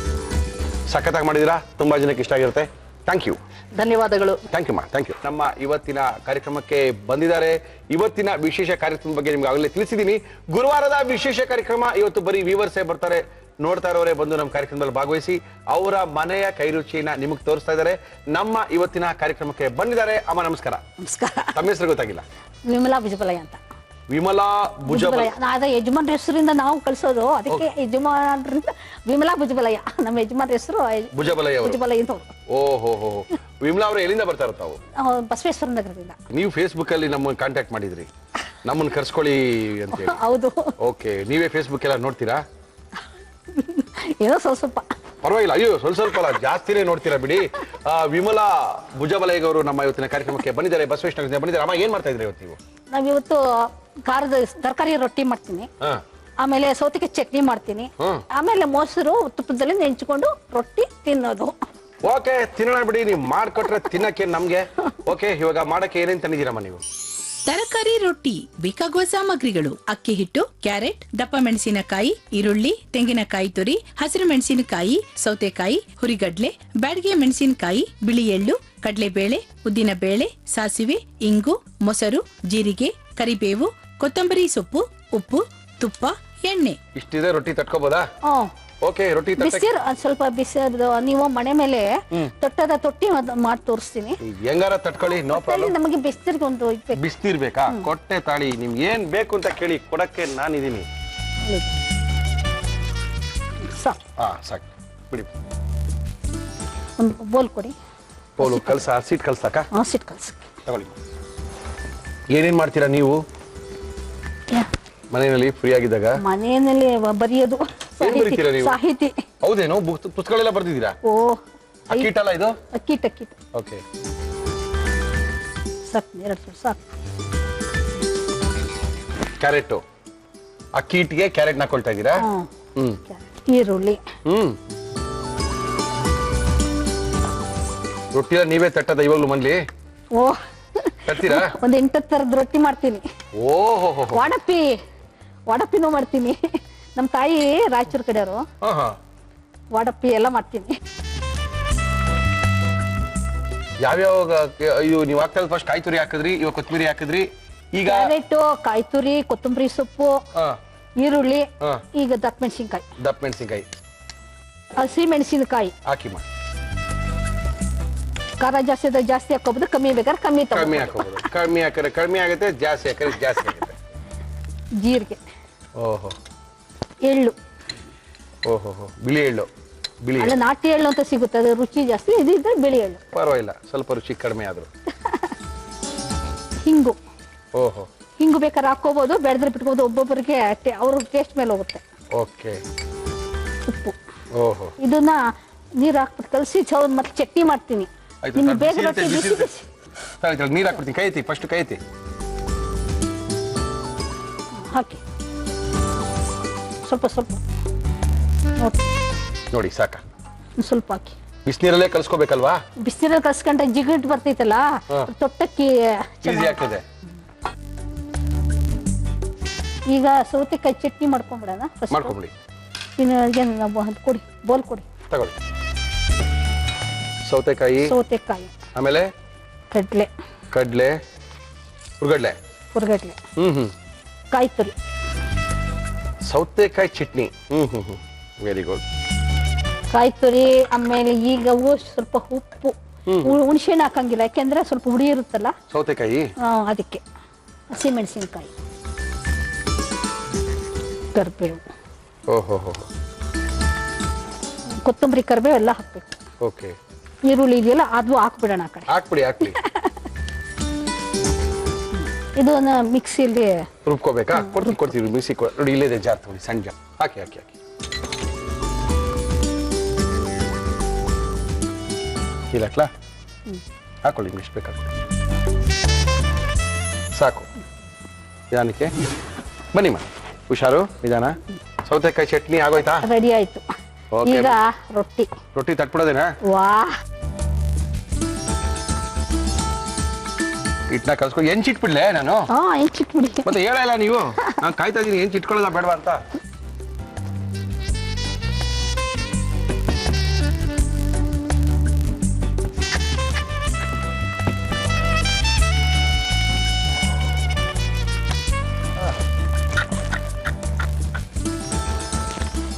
ಸಖತ್ತಾಗಿ ಮಾಡಿದ್ದೀರಾ, ತುಂಬಾ ಜನಕ್ಕೆ ಇಷ್ಟ ಆಗಿರುತ್ತೆ. Thank you. ಧನ್ಯವಾದಗಳು. ಥ್ಯಾಂಕ್ ಯು ಮಾ, ಥ್ಯಾಂಕ್ ಯು. ನಮ್ಮ ಇವತ್ತಿನ ಕಾರ್ಯಕ್ರಮಕ್ಕೆ ಬಂದಿದ್ದಾರೆ. ಇವತ್ತಿನ ವಿಶೇಷ ಕಾರ್ಯಕ್ರಮದ ಬಗ್ಗೆ ನಿಮ್ಗೆ ಆಗಲೇ ತಿಳಿಸಿದ್ದೀನಿ. ಗುರುವಾರದ ವಿಶೇಷ ಕಾರ್ಯಕ್ರಮ. ಇವತ್ತು ಬರೀ ವ್ಯೂವರ್ಸೇ ಬರ್ತಾರೆ, ನೋಡ್ತಾ ಇರೋರೇ ಬಂದು ನಮ್ಮ ಕಾರ್ಯಕ್ರಮದಲ್ಲಿ ಭಾಗವಹಿಸಿ ಅವರ ಮನೆಯ ಕೈರುಚಿನ ನಿಮಗೆ ತೋರಿಸ್ತಾ ಇದ್ದಾರೆ. ನಮ್ಮ ಇವತ್ತಿನ ಕಾರ್ಯಕ್ರಮಕ್ಕೆ ಬಂದಿದ್ದಾರೆ. ಅಮ್ಮ ನಮಸ್ಕಾರ. ನಮಸ್ಕಾರ. ತಮ್ಮ ಹೆಸರು ಗೊತ್ತಾಗಿಲ್ಲ? ವಿಮಲಾ ಭುಜಬಲಯ ಅಂತ. ವಿಮಲಾ ಭುಜಬಲಯ. ಅದ ಯಜಮಾನ್ರ ಹೆಸರಿಂದ ನಾವು ಕಳ್ಸೋದು, ಅದಕ್ಕೆ ಯಜಮಾನ್ರಿಂದ ವಿಮಲಾ ಭುಜಬಲಯ. ನಮ್ಮ ಯಜಮಾನ್ರ ಹೆಸರು ಭುಜಬಲಯ. ಭುಜಬಲಯ ಅಂತ. ಓಹೋ, ವಿಮಲಾ ಅವರು ಎಲ್ಲಿಂದ ಬರ್ತಾ ಇರೋ ತಾವು? ಬಸವೇಶ್ವರ ನಗರದಿಂದ. ನೀವು ಫೇಸ್ಬುಕ್ ಅಲ್ಲಿ ನಮ್ಮನ್ನು ಕಾಂಟ್ಯಾಕ್ಟ್ ಮಾಡಿದ್ರಿ, ನಮ್ಮನ್ನು ಕರ್ಸ್ಕೊಳ್ಳಿ ಅಂತ ಹೇಳಿ. ಹೌದು. ಓಕೆ, ನೀವೇ ಫೇಸ್ಬುಕ್ ಎಲ್ಲ ನೋಡ್ತೀರಾ? ಏನೋ ಸ್ವಲ್ಪ ಪರವಾಗಿಲ್ಲ. ಅಯ್ಯೋ, ಸ್ವಲ್ಪ ಅಲ್ಲ, ಜಾಸ್ತಿನೇ ನೋಡ್ತೀರಾ ಬಿಡಿ. ವಿಮಲಾ ಭುಜಬಲಯ ಅವರು ನಮ್ಮ ಇವತ್ತಿನ ಕಾರ್ಯಕ್ರಮಕ್ಕೆ ಬಂದಿದ್ದಾರೆ, ಬಸವೇಶ್ವರ ಬಂದಿದ್ದಾರೆ. ಅಮ್ಮ, ಏನ್ ಮಾಡ್ತಾ ಇದ್ರಿ ಇವತ್ತು ನೀವು? ನಾವಿವತ್ತು ಖಾರದ ತರಕಾರಿ ರೊಟ್ಟಿ ಮಾಡ್ತೀನಿ, ಆಮೇಲೆ ಸೌತೆಕಾಯಿ ಚಟ್ನಿ ಮಾಡ್ತೀನಿ, ಆಮೇಲೆ ಮೊಸರು ತುಪ್ಪದಲ್ಲಿ ನೆಂಚ್ಕೊಂಡು ರೊಟ್ಟಿ ತಿನ್ನೋದು. ಓಕೆ, ತಿನ್ನೋಣ ಬಿಡಿ. ನೀವು ಮಾಡ್ಕೊಟ್ರೆ ತಿನ್ನಕ್ಕೆ ನಮ್ಗೆ. ಓಕೆ, ಇವಾಗ ಮಾಡಕ್ಕೆ ಏನೇನ್ ತಂದಿದ್ದೀರಮ್ಮ ನೀವು? ತರಕಾರಿ ರೊಟ್ಟಿ ಬೇಕಾಗುವ ಸಾಮಗ್ರಿಗಳು: ಅಕ್ಕಿ ಹಿಟ್ಟು, ಕ್ಯಾರೆಟ್, ದಪ್ಪ ಮೆಣಸಿನಕಾಯಿ, ಈರುಳ್ಳಿ, ತೆಂಗಿನಕಾಯಿ ತುರಿ, ಹಸಿರು ಮೆಣಸಿನಕಾಯಿ, ಸೌತೆಕಾಯಿ, ಹುರಿಗಡ್ಲೆ, ಬ್ಯಾಡಗೆ ಮೆಣಸಿನಕಾಯಿ, ಬಿಳಿ ಎಳ್ಳು, ಕಡಲೆಬೇಳೆ, ಉದ್ದಿನ ಬೇಳೆ, ಸಾಸಿವೆ, ಇಂಗು, ಮೊಸರು, ಜೀರಿಗೆ, ಕರಿಬೇವು, ಕೊತ್ತಂಬರಿ ಸೊಪ್ಪು, ಉಪ್ಪು, ತುಪ್ಪ, ಎಣ್ಣೆ. ಇಷ್ಟಿದೆ. ರೊಟ್ಟಿ ತಟ್ಕೋಬೋದಾ? ಓಕೆ, ರೊಟ್ಟಿ ಬಿಸಿರು ಸ್ವಲ್ಪ ಬಿಸಿರು. ನೀವು ಮನೆ ಮೇಲೆ ತೊಟ್ಟದ ತೊಟ್ಟಿ ಮಾಡಿ ತೋರಿಸ್ತೀನಿ. ಹೆಂಗಾರ ತಟ್ಕೊಳ್ಳಿ, ನೋ ಪ್ರಾಬ್ಲಮ್. ನಮಗೆ ಬಿಸಿರಿಗೆ ಒಂದು ಬಿಸಿನೀರ್ ಬೇಕಾ? ಕೊಟ್ಟೆ ತಾಳಿ, ನಿಮ್ಗೆ ಏನ್ ಬೇಕು ಅಂತ ಕೇಳಿ, ಕೊಡಕ್ಕೆ ನಾನಿದ್ದೀನಿ. ಸಾಕು ಬಿಡಿ. ಒಂದು ಬೋಲ್ ಕೊಡಿ. ಬೋಲು ಕಲ್ಸ, ಸೀಟ್ ಕಲ್ಸಾಕ? ಸೀಟ್ ಕಲ್ಸ ತಗೊಳ್ಳಿ. ಏನೇನ್ ಮಾಡ್ತೀರಾ ನೀವು ಮನೆಯಲ್ಲಿ ಫ್ರೀ ಆಗಿದ್ದಾಗ? ಮನೆಯಲ್ಲಿ ಬರೆಯೋದು, ಸಾಹಿತಿ. ಹೌದೇನೋ? ಪುಸ್ತಕಗಳೆಲ್ಲ ಬರ್ದಿದ್ದೀರಾ? ಓ, ಅಕ್ಕಿಟ್ ಅಲ್ಲ ಇದು? ಅಕ್ಕಿಟ್. ಓಕೆ, ಸಾಕು, 2 ಸಾಕು. ಕ್ಯಾರೆಟ್, ಅಕ್ಕಿ ಹಿಟ್ಟಿಗೆ ಕ್ಯಾರೆಟ್ ಹಾಕೊಳ್ತಾ ಇದ್ದೀರಾ? ಈರುಳ್ಳಿ. ರೊಟ್ಟಿ ನೀವೇ ತಟ್ಟದ ಇವಾಗ್ಲೂ ಮನ್ಲಿ? ಓ, ತರ್ತೀರಾ? ಒಂದು 8 ಥರದ ರೊಟ್ಟಿ ಮಾಡ್ತೀನಿ. ಓಹೋ, ವಾಡಪ್ಪಿನೂ ಮಾಡ್ತೀನಿ. ನಮ್ಮ ತಾಯಿ ರಾಯಚೂರು ಕಡೆಯವರು. ವಾಡಪ್ಪಿ ಎಲ್ಲ ಮಾಡ್ತೀನಿ. ಯಾವ್ಯಾವ ನೀವು ಹಾಕ್ತಾ ಫಸ್ಟ್ ಕಾಯಿ ತುರಿ ಹಾಕಿದ್ರಿ, ಇವಾಗ ಕೊತ್ತಂಬರಿ ಹಾಕಿದ್ರಿ, ಈಗ ಕ್ಯಾರೆಟ್, ಕಾಯಿ ತುರಿ, ಕೊತ್ತಂಬರಿ ಸೊಪ್ಪು, ಈರುಳ್ಳಿ, ಈಗ ದಪ್ಪ ಮೆಣಸಿನ್ಕಾಯಿ, ಹಸಿ ಮೆಣಸಿನಕಾಯಿ ಹಾಕಿ ಮಾಡಿ. ಖಾರ ಜಾಸ್ತಿ ಹಾಕೋಬಹುದು, ಕಮ್ಮಿ ಬೇಕಾದ್ರೆ ಕಮ್ಮಿ ಹಾಕೋಬಹುದು. ಕಮ್ಮಿ ಹಾಕಿದ್ರೆ ಕಡಿಮೆ ಆಗುತ್ತೆ, ಜಾಸ್ತಿ ಹಾಕಿದ್ರೆ ಜಾಸ್ತಿ ಆಗುತ್ತೆ. ಜೀರಿಗೆ, ಓಹೋ, ಎಳ್ಳು. ಓಹೋ, ಬಿಳಿ ಎಳ್ಳು. ಅಲ್ಲ, ನಾಟಿ ಎಳ್ಳು ಅಂತ ಸಿಗುತ್ತೆ, ಅದು ರುಚಿ ಜಾಸ್ತಿ. ಇದಿದ್ರೆ ಬಿಳಿ ಎಳ್ಳು ಪರವಾಗಿಲ್ಲ, ಸ್ವಲ್ಪ ರುಚಿ ಕಡಿಮೆ ಆದ್ರು. ಹಿಂಗು. ಓಹೋ, ಹಿಂಗು ಬೇಕಾದ್ರೆ ಹಾಕೋಬಹುದು, ಬೆಳೆದ್ರೆ ಬಿಟ್ಕೋಬಹುದು. ಒಬ್ಬೊಬ್ಬರಿಗೆ ಅವ್ರ ಟೇಸ್ಟ್ ಮೇಲೆ ಹೋಗುತ್ತೆ. ಓಕೆ. ಉಪ್ಪು. ಓಹೋ, ಇದನ್ನ ನೀರ್ ಹಾಕ್ಬಿಟ್ಟು ಕಲಸಿ ಮತ್ತೆ ಚಟ್ನಿ ಮಾಡ್ತೀನಿ. ನಿಮ್ಗೆ ಬೇಗ ರೊಟ್ಟಿ ಬಿಸಿ ಬಿಸಿ. ನೀರ್ ಹಾಕ್ಬಿಡ್ತೀನಿ. ಕೈ ಐತಿ, ಫಸ್ಟ್ ಕೈ ಐತಿ ಹಾಕಿ, ಸ್ವಲ್ಪ ನೋಡಿ, ಸಾಕ? ಸ್ವಲ್ಪ ಹಾಕಿ. ಬಿಸಿನೀರಲ್ಲೇ ಕಲ್ಸ್ಕೋಬೇಕಲ್ವಾ? ಬಿಸಿನೀರಲ್ಲಿ ಕಲ್ಸ್ಕೊಂಡ್ರೆ ಜಿಗಿಟ್ ಬರ್ತೈತಲ್ಲ, ತೊಟ್ಟಕ್ಕಿ ಈಸಿ ಆಗ್ತದೆ. ಈಗ ಸೌತೆಕಾಯಿ ಚಟ್ನಿ ಮಾಡ್ಕೊಂಡ್ಬಿಡೋಣ. ಮಾಡ್ಕೊಂಬಿಡಿ. ಕೊಡಿ, ಬೋಲ್ ಕೊಡಿ. ತಗೊಳ್ಳಿ. ಸೌತೆಕಾಯಿ, ಆಮೇಲೆ ಕಡ್ಲೆ, ಹುರ್ಗಡ್ಲೆ, ಕಾಯಿ ತುರಿ, ಸೌತೆಕಾಯಿ ಚಟ್ನಿ. Very good. ಕಾಯಿ ತುರಿ ಆಮೇಲೆ ಈಗ ಸ್ವಲ್ಪ ಉಪ್ಪು ಹುಣಸೆಹಣ್ಣು ಹಾಕಂಗಿಲ್ಲ ಯಾಕೆಂದ್ರೆ ಸ್ವಲ್ಪ ಹುಳಿ ಇರುತ್ತಲ್ಲ ಸೌತೆಕಾಯಿ ಅದಕ್ಕೆ ಹಸಿಮೆಣಸಿನಕಾಯಿ ಕರಿಬೇವು ಕೊತ್ತಂಬರಿ ಕರಿಬೇವು ಎಲ್ಲ ಹಾಕ್ಬೇಕು ಓಕೆ ಈರುಳ್ಳಿ ಇದೆಯಲ್ಲ ಅದು ಹಾಕ್ಬಿಡೋಣ ಆ ಕಡೆ ಹಾಕ್ಬಿಡಿ ಇದು ಮಿಕ್ಸಿಲಿ ರುಬ್ಕೋಬೇಕಾ ಕೊಡ್ತೀವಿ ಮಿಕ್ಸಿ ನೋಡಿ ಇಲ್ಲೇ ಇದೆ ಜಾರ್ ತಗೊಳ್ಳಿ ಸಣ್ಣ ಜಾರ್ ಹಾಕಿ ಇಲ್ಲ ಹಾಕೊಳ್ಳಿ ಎಷ್ಟು ಬೇಕಾಗ್ತದೆ ಸಾಕು ನಿಧಾನಕ್ಕೆ ಬನ್ನಿ ಹುಷಾರು ನಿಧಾನ ಸೌತೆಕಾಯಿ ಚಟ್ನಿ ಆಗೋಯ್ತಾ ರೆಡಿ ಆಯ್ತು ಈಗ ರೊಟ್ಟಿ ತಟ್ಬಿಡೋದೇನಾ ವಾ ಹಿಟ್ಟನ್ನ ಕಲ್ಸ್ಕೊಂಡು ಹೆಂಚಿಟ್ಬಿಡ್ಲೆ ನಾನು ಹೆಂಚಿಟ್ಬಿಡಿ ಮತ್ತೆ ಹೇಳಲ್ಲ ನೀವು ನಾನು ಕಾಯ್ತಾ ಇದೀನಿ ಹೆಂಚಿಟ್ಕೊಳ್ಳೋದ ಬೇಡವಾ ಅಂತ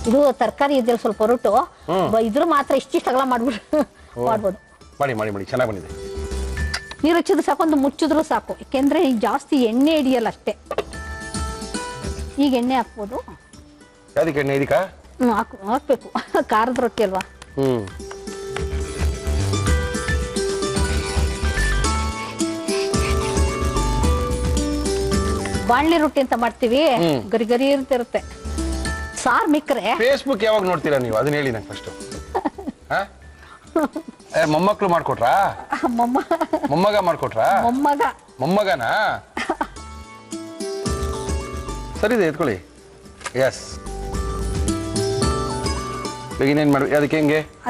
ಇದು ತರಕಾರಿ ಇದೆ ಸ್ವಲ್ಪ ಹೊರಟು ಇದ್ರ ಮಾತ್ರ ಇಷ್ಟಿಷ್ಟ ಅಗಲ ಮಾಡ್ಬೋದು ಮಾಡಿ ಚೆನ್ನಾಗಿ ಬಂದಿದೆ ನೀರು ಹಚ್ಚಿದ್ರು ಸಾಕು ಒಂದು ಮುಚ್ಚಿದ್ರು ಸಾಕು ಯಾಕೆಂದ್ರೆ ಈಗ ಜಾಸ್ತಿ ಎಣ್ಣೆ ಹಿಡಿಯಲ್ಲ ಅಷ್ಟೇ ಈಗ ಎಣ್ಣೆ ಹಾಕ್ಬೋದು ಯಾವ್ದಕ್ಕೆ ಎಣ್ಣೆ ಇದಕ್ಕ ಹಾಕ್ಬೇಕು ಖಾರದ ರೊಟ್ಟಿ ಅಲ್ವಾ ಬಾಣ್ಲಿ ರೊಟ್ಟಿ ಅಂತ ಮಾಡ್ತೀವಿ ಗರಿ ಗರಿ ಇರುತ್ತೆ ಸಾರ್ ಮಿಕ್ರೆ ಫೇಸ್ಬುಕ್ ಯಾವಾಗ ನೋಡ್ತೀರಾ ನೀವು ಅದನ್ನ ಹೇಳಿ ನಂಗೆ ಫಸ್ಟ್ ಮೊಮ್ಮಕ್ಳು ಮಾಡ್ಕೊಟ್ರಾ ಮೊಮ್ಮಗ ಮಾಡ್ಕೊಟ್ರಾ ಮೊಮ್ಮಗನಾ ಸರಿ ಇದೆ ಎತ್ಕೊಳ್ಳಿ ಎಸ್ ಇನ್ನೇನ್ ಮಾಡ್ಬೇಕು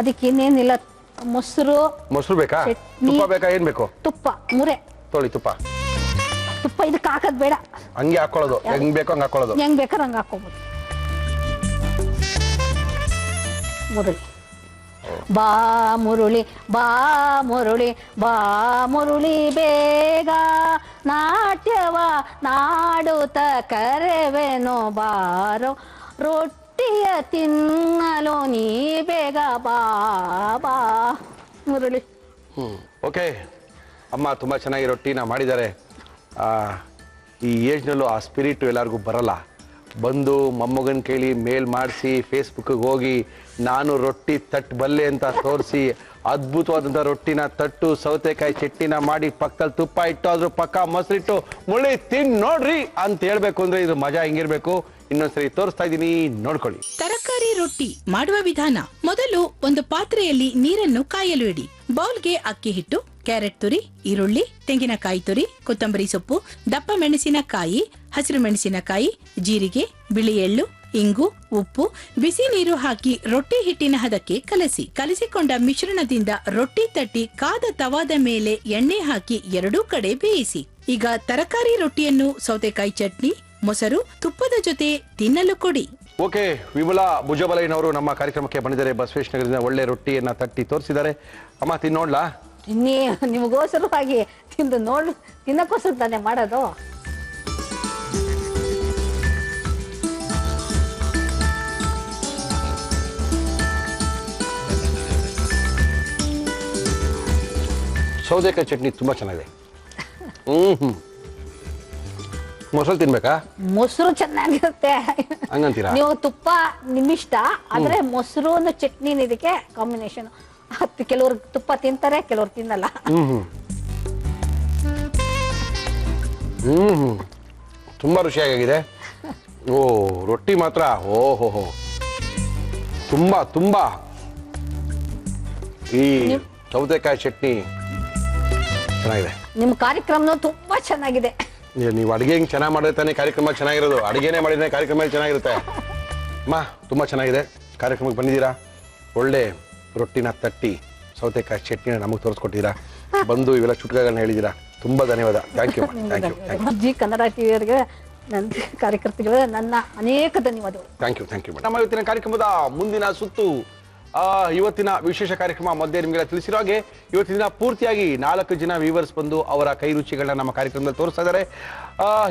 ಅದಕ್ಕೆ ಇನ್ನೇನಿಲ್ಲ ಮೊಸರು ಬೇಕಾ ತುಪ್ಪ ಬೇಕಾ ಏನ್ ಬೇಕು ತುಪ್ಪ ಮುರೆ ತೊಳಿ ತುಪ್ಪ ಇದಕ್ಕೆ ಹಾಕೋದ್ ಬೇಡ ಹಂಗೆ ಹಾಕೊಳ್ಳೋದು ಹೆಂಗ್ ಬೇಕೋ ಹಂಗ ಹಾಕೊಳ್ಳೋದು ಹೆಂಗ್ ಬೇಕಾದ್ರೆ ಹಂಗ ಹಾಕೋಬಹುದು ಮುರುಳಿ ಬಾ ಮುರುಳಿ ಬಾ ಮುರುಳಿ ಬಾ ಮುರುಳಿ ಬೇಗ ನಾಟ್ಯವ ನಾಡುತ್ತ ಕರೆವೆನೋ ಬಾರೋ ರೊಟ್ಟಿಯ ತಿನ್ನಲು ನೀ ಬೇಗ ಬಾ ಬಾ ಮುರುಳಿ ಓಕೆ ಅಮ್ಮ ತುಂಬಾ ಚೆನ್ನಾಗಿ ರೊಟ್ಟಿನ ಮಾಡಿದ್ದಾರೆ ಈ ಏಜ್ನಲ್ಲೂ ಆ ಸ್ಪಿರಿಟ್ ಎಲ್ಲರಿಗೂ ಬರಲ್ಲ ಬಂದು ಮೊಮ್ಮಗನ ಕೈಲಿ ಮೇಲ್ ಮಾಡಿಸಿ ಫೇಸ್ಬುಕ್ಗೆ ಹೋಗಿ ನಾನು ರೊಟ್ಟಿ ತಟ್ಟಬಲ್ಲೆ ಅಂತ ತೋರಿಸಿ ಅದ್ಭುತವಾದಂಥ ರೊಟ್ಟಿನ ತಟ್ಟು ಸೌತೆಕಾಯಿ ಚಟ್ನಿನ ಮಾಡಿ ಪಕ್ಕದಲ್ಲಿ ತುಪ್ಪ ಇಟ್ಟು ಅದ್ರ ಪಕ್ಕ ಮೊಸರಿಟ್ಟು ಮುಳ್ಳಿ ತಿನ್ ನೋಡ್ರಿ ಅಂತ ಹೇಳ್ಬೇಕು ಅಂದ್ರೆ ಇದು ಮಜಾ ಹಿಂಗಿರ್ಬೇಕು ಇನ್ನೊಂದ್ಸರಿ ತೋರಿಸ್ತಾ ಇದೀನಿ ನೋಡ್ಕೊಳ್ಳಿ ತರಕಾರಿ ರೊಟ್ಟಿ ಮಾಡುವ ವಿಧಾನ ಮೊದಲು ಒಂದು ಪಾತ್ರೆಯಲ್ಲಿ ನೀರನ್ನು ಕಾಯಲು ಇಡಿ ಬೌಲ್ಗೆ ಅಕ್ಕಿ ಹಿಟ್ಟು ಕ್ಯಾರೆಟ್ ತುರಿ ಈರುಳ್ಳಿ ತೆಂಗಿನಕಾಯಿ ತುರಿ ಕೊತ್ತಂಬರಿ ಸೊಪ್ಪು ದಪ್ಪ ಮೆಣಸಿನಕಾಯಿ ಹಸಿರು ಮೆಣಸಿನಕಾಯಿ ಜೀರಿಗೆ ಬಿಳಿ ಎಳ್ಳು ಇಂಗು ಉಪ್ಪು ಬಿಸಿ ನೀರು ಹಾಕಿ ರೊಟ್ಟಿ ಹಿಟ್ಟಿನ ಹದಕ್ಕೆ ಕಲಸಿಕೊಂಡ ಮಿಶ್ರಣದಿಂದ ರೊಟ್ಟಿ ತಟ್ಟಿ ಕಾದ ತವಾದ ಮೇಲೆ ಎಣ್ಣೆ ಹಾಕಿ ಎರಡೂ ಕಡೆ ಬೇಯಿಸಿ ಈಗ ತರಕಾರಿ ರೊಟ್ಟಿಯನ್ನು ಸೌತೆಕಾಯಿ ಚಟ್ನಿ ಮೊಸರು ತುಪ್ಪದ ಜೊತೆ ತಿನ್ನಲು ಕೊಡಿ ಓಕೆ ವಿಮಲಾ ಭುಜಬಲಯ್ಯನವರು ನಮ್ಮ ಕಾರ್ಯಕ್ರಮಕ್ಕೆ ಬಂದಿದ್ದಾರೆ ಬಸವೇಶ್ ನಗರದಿಂದ ಒಳ್ಳೆ ರೊಟ್ಟಿಯನ್ನ ತಟ್ಟಿ ತೋರಿಸಿದ್ದಾರೆ ಅಮ್ಮ ತಿನ್ನೋಡ್ಲಾ ನಿಮಗೋಸ್ಕರವಾಗಿ ತಿಂದು ನೋಡು ತಿನ್ನಕ್ಕೋಸ್ಕರ ತಾನೇ ಮಾಡೋದು ಸೌತೆಕಾಯಿ ಚಟ್ನಿ ತುಂಬಾ ಚೆನ್ನಾಗಿದೆ ಮೊಸರು ತಿನ್ಬೇಕಾ ಮೊಸರು ಚೆನ್ನಾಗಿರುತ್ತೆ ಹಂಗಂತೀರಾ ನೀವು ತುಪ್ಪ ನಿಮ್ಮಿಷ್ಟ ಆದ್ರೆ ಮೊಸರು ಚಟ್ನಿ ಇದಕ್ಕೆ ಕಾಂಬಿನೇಷನ್ ಕೆಲವರು ತುಪ್ಪ ತಿಂತಾರೆ ಕೆಲವರು ತಿನ್ನಲ್ಲ ತುಂಬಾ ರುಚಿಯಾಗಿದೆ ಓ ರೊಟ್ಟಿ ಮಾತ್ರ ಓಹೋ ತುಂಬಾ ತುಂಬಾ ಈ ಸೌತೆಕಾಯಿ ಚಟ್ನಿ ಚೆನ್ನಾಗಿದೆ ನಿಮ್ಮ ಕಾರ್ಯಕ್ರಮ ತುಂಬಾ ಚೆನ್ನಾಗಿದೆ ನೀವು ಅಡಿಗೆ ಹಿಂಗ್ ಚೆನ್ನಾಗಿ ಮಾಡಿದ್ರೆ ತಾನೇ ಕಾರ್ಯಕ್ರಮ ಚೆನ್ನಾಗಿರೋದು ಅಡಿಗೆನೆ ಮಾಡಿದ್ರೆ ಕಾರ್ಯಕ್ರಮ ಚೆನ್ನಾಗಿರುತ್ತೆ ಅಮ್ಮ ತುಂಬಾ ಚೆನ್ನಾಗಿದೆ ಕಾರ್ಯಕ್ರಮಕ್ಕೆ ಬಂದಿದ್ದೀರಾ ಒಳ್ಳೆ ರೊಟ್ಟಿನ ತಟ್ಟಿ ಸೌತೆಕಾಯಿ ಚಟ್ನಿನ ನಮಗೆ ತೋರಿಸ್ಕೊಟ್ಟಿದ್ದೀರಾ ಬಂದು ಇವೆಲ್ಲ ಚುಟ್ಕಗಳನ್ನ ಹೇಳಿದ್ದೀರಾ ತುಂಬಾ ಧನ್ಯವಾದ ಥ್ಯಾಂಕ್ ಯು ಜಿ ಕನ್ನಡ ಟಿವಿಯವರಿಗೆ ನನ್ನ ಕಾರ್ಯಕರ್ತರಿಗೆ ನನ್ನ ಅನೇಕ ಧನ್ಯವಾದಗಳು ಥ್ಯಾಂಕ್ ಯು ನಮ್ಮ ಇವತ್ತಿನ ಕಾರ್ಯಕ್ರಮದ ಮುಂದಿನ ಸುತ್ತು ಇವತ್ತಿನ ವಿಶೇಷ ಕಾರ್ಯಕ್ರಮ ಮಧ್ಯೆ ನಿಮಗೆಲ್ಲ ತಿಳಿಸಿರೋ ಹಾಗೆ ಇವತ್ತಿನ ದಿನ ಪೂರ್ತಿಯಾಗಿ 4 ಜನ ವ್ಯೂವರ್ಸ್ ಬಂದು ಅವರ ಕೈ ರುಚಿಗಳನ್ನ ನಮ್ಮ ಕಾರ್ಯಕ್ರಮದಲ್ಲಿ ತೋರಿಸ್ತಾ ಇದ್ದಾರೆ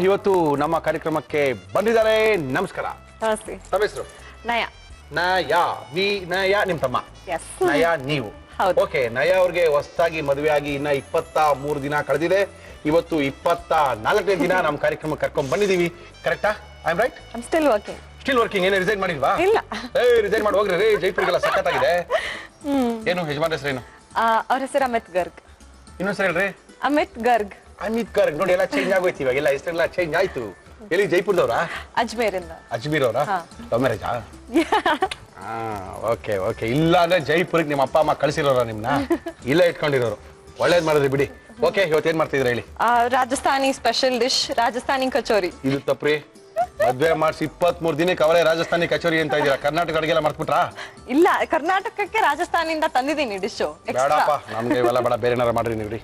ಇವತ್ತು ನಮ್ಮ ಕಾರ್ಯಕ್ರಮಕ್ಕೆ ಬಂದಿದ್ದಾರೆ ನಮಸ್ಕಾರ ನಮಸ್ತೆ ತಮ್ಮ ಹೆಸರು ನಯ ನಯಾ ವಿನಯ ನಿಮ್ ತಮ್ಮ Yes. ನಯಾ ನೀವು ಹೌದು. ಓಕೆ ನಯಾ ಅವ್ರಿಗೆ ಹೊಸದಾಗಿ ಮದುವೆ ಆಗಿ ಇನ್ನ 23 ದಿನ ಕಳೆದಿದೆ. ಇವತ್ತು 24ನೇ ದಿನ ನಮ್ಮ ಕಾರ್ಯಕ್ರಮ ಕರ್ಕೊಂಡ್ ಬಂದಿದೀವಿ. ಕರೆಕ್ಟಾ? I am right? I'm still working. Still working. ಏನು ರಿಸೈನ್ ಮಾಡಿಲ್ವಾ? ಇಲ್ಲ. ರಿಸೈನ್ ಮಾಡಿ ಹೋಗ್ರಿ. ಜೈಪುರ್ಗೆಲ್ಲ ಸಖತ್ತಾಗಿದೆ. ಏನು ಯಜಮಾನ್ ಹೆಸರೇನು? ಅವ್ರ ಹೆಸರು ಅಮಿತ್ ಗರ್ಗ್. ಇನ್ನೊಂದ್ ಸರಿ ಹೇಳ್ರಿ. ಅಮಿತ್ ಗರ್ಗ್. ಅಮಿತ್ ಗರ್ಗ್. ನೋಡಿ ಎಲ್ಲ ಚೇಂಜ್ ಆಗೋಯ್ತು ಇವಾಗ. ಎಲ್ಲ ಹೆಸರೆಲ್ಲ ಚೇಂಜ್ ಆಯ್ತು. ಎಲ್ಲಿ ಜೈಪುರದವ್ರಾ? ಅಜ್ಮೇರಿಂದ. ಅಜ್ಮೀರ್ ಅವರಾ? ಲವ್ ಮ್ಯಾರೇಜಾ? Okay okay. ಇಲ್ಲ ಅಂದ್ರೆ ಜೈಪುರಕ್ಕೆ ನಿಮ್ಮ ಅಪ್ಪ ಅಮ್ಮ ಕಳ್ಸಿರೋರ ನಿಮ್ನ? ಇಲ್ಲ ಇಟ್ಕೊಂಡಿರೋರು. ಒಳ್ಳೇದ್ ಮಾಡಿದ್ರಿ ಬಿಡಿ. ಓಕೆ, ಇವತ್ತೇನ್ ಮಾಡ್ತಿದ್ರ ಹೇಳಿ? Rajasthani special dish Rajasthani kachori. ಇದು ತಪ್ಪ್ರಿ. ಮದ್ವೆ ಮಾಡಿಸಿ 23 ದಿನಕ್ಕೆ ಅವರೇ ರಾಜಸ್ಥಾನಿ ಕಚೋರಿ ಅಂತ ಇದೀರಾ. ಕರ್ನಾಟಕ ಅಡಿಗೆಲ್ಲ ಮರ್ತ್ಬಿಟ್ರಾ? ಇಲ್ಲ, ಕರ್ನಾಟಕಕ್ಕೆ ರಾಜಸ್ಥಾನಿಂದ ತಂದಿದ್ದೀನಿ ಡಿಶ್. ಬೇಡಪ್ಪ, ನಮ್ಗೆ ಇವೆಲ್ಲ ಬೇಡ. ಬೇರೆ ಏನಾರ ಮಾಡ್ರಿ ನೀವ್ರಿ.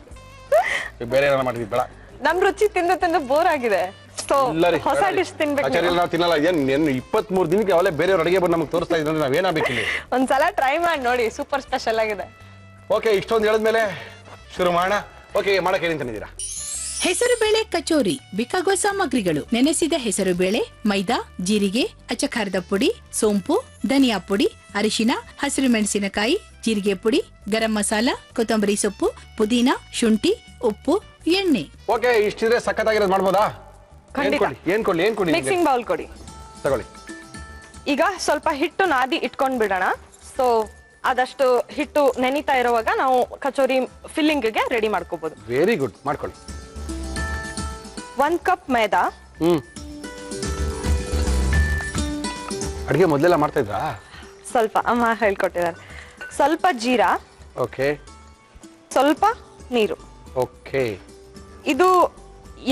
ಬೇರೆ ಏನಾರ ಮಾಡ್ರಿ ಬೇಡ. ನಮ್ ರುಚಿ ತಿಂದು ಬೋರ್ ಆಗಿದೆ. ಸೊ ಹೊಸ ಡಿಶ್ ತಿನ್ಬೇಕು. ಕಚೋರಿ ನಾವು ತಿನ್ನಲ್ಲ. ಏನ್ 23 ದಿನಕ್ಕೆ ಅವಲೇ ಬೇರೆಯವ್ರ ಅಡಿಗೆ ಬಂದು ನಮ್ಗೆ ತೋರಿಸ್ತಾ ಇದ್ರೆ ನಾವೇನಾಗಬೇಕು ಇಲ್ಲಿ? ಒಂದ್ಸಲ ಟ್ರೈ ಮಾಡಿ ನೋಡಿ, ಸೂಪರ್ ಸ್ಪೆಷಲ್ ಆಗಿದೆ. ಓಕೆ, ಇಷ್ಟೊಂದು ಹೇಳಿದ್ಮೇಲೆ ಶುರು ಮಾಡೋಣ. ಓಕೆ, ಮಾಡಕ್ಕೆ ಏನೇನು ತಂದಿದ್ದೀರಾ? ಹೆಸರುಬೇಳೆ ಕಚೋರಿ ಬೇಕಾಗುವ ಸಾಮಗ್ರಿಗಳು: ನೆನೆಸಿದ ಹೆಸರುಬೇಳೆ, ಮೈದಾ, ಜೀರಿಗೆ, ಅಚ್ಚಖಾರದ ಪುಡಿ, ಸೋಂಪು, ಧನಿಯಾ ಪುಡಿ, ಅರಿಶಿನ, ಹಸಿರು ಮೆಣಸಿನಕಾಯಿ, ಜೀರಿಗೆ ಪುಡಿ, ಗರಂ ಮಸಾಲ, ಕೊತ್ತಂಬರಿ ಸೊಪ್ಪು, ಪುದೀನ, ಶುಂಠಿ, ಉಪ್ಪು, ಎಣ್ಣೆ. ಓಕೆ, ಇಷ್ಟಿದ್ರೆ ಸಖತ್ತಾಗಿರೋದು ಮಾಡ್ಬೋದಾ? ಏನ್ ಕೊಡ್ಲಿ? ಮಿಕ್ಸಿಂಗ್ ಬೌಲ್ ಕೊಡಿ. ತಗೊಳ್ಳಿ. ಈಗ ಸ್ವಲ್ಪ ಹಿಟ್ಟು ನಾದಿ ಇಟ್ಕೊಂಡ್ ಬಿಡೋಣ. ಸೊ ಆದಷ್ಟು ಹಿಟ್ಟು ನೆನಿತಾ ಇರುವಾಗ ನಾವು ಕಚೋರಿ ಫಿಲ್ಲಿಂಗ್ ಗೆ ರೆಡಿ ಮಾಡ್ಕೋಬಹುದು. ವೆರಿ ಗುಡ್, ಮಾಡ್ಕೊಳ್ಳಿ. 1 ಕಪ್ ಮೈದಾ. ಅಡಿಗೆ ಮೊದಲೆಲ್ಲ ಮಾಡ್ತಾ ಇದ್ರಾ? ಸ್ವಲ್ಪ ಅಮ್ಮ ಹೇಳ್ಕೊಟ್ಟಿದ್ದಾರೆ. ಸ್ವಲ್ಪ ಜೀರಾ. ಓಕೆ. ಸ್ವಲ್ಪ ನೀರು. ಓಕೆ. ಇದು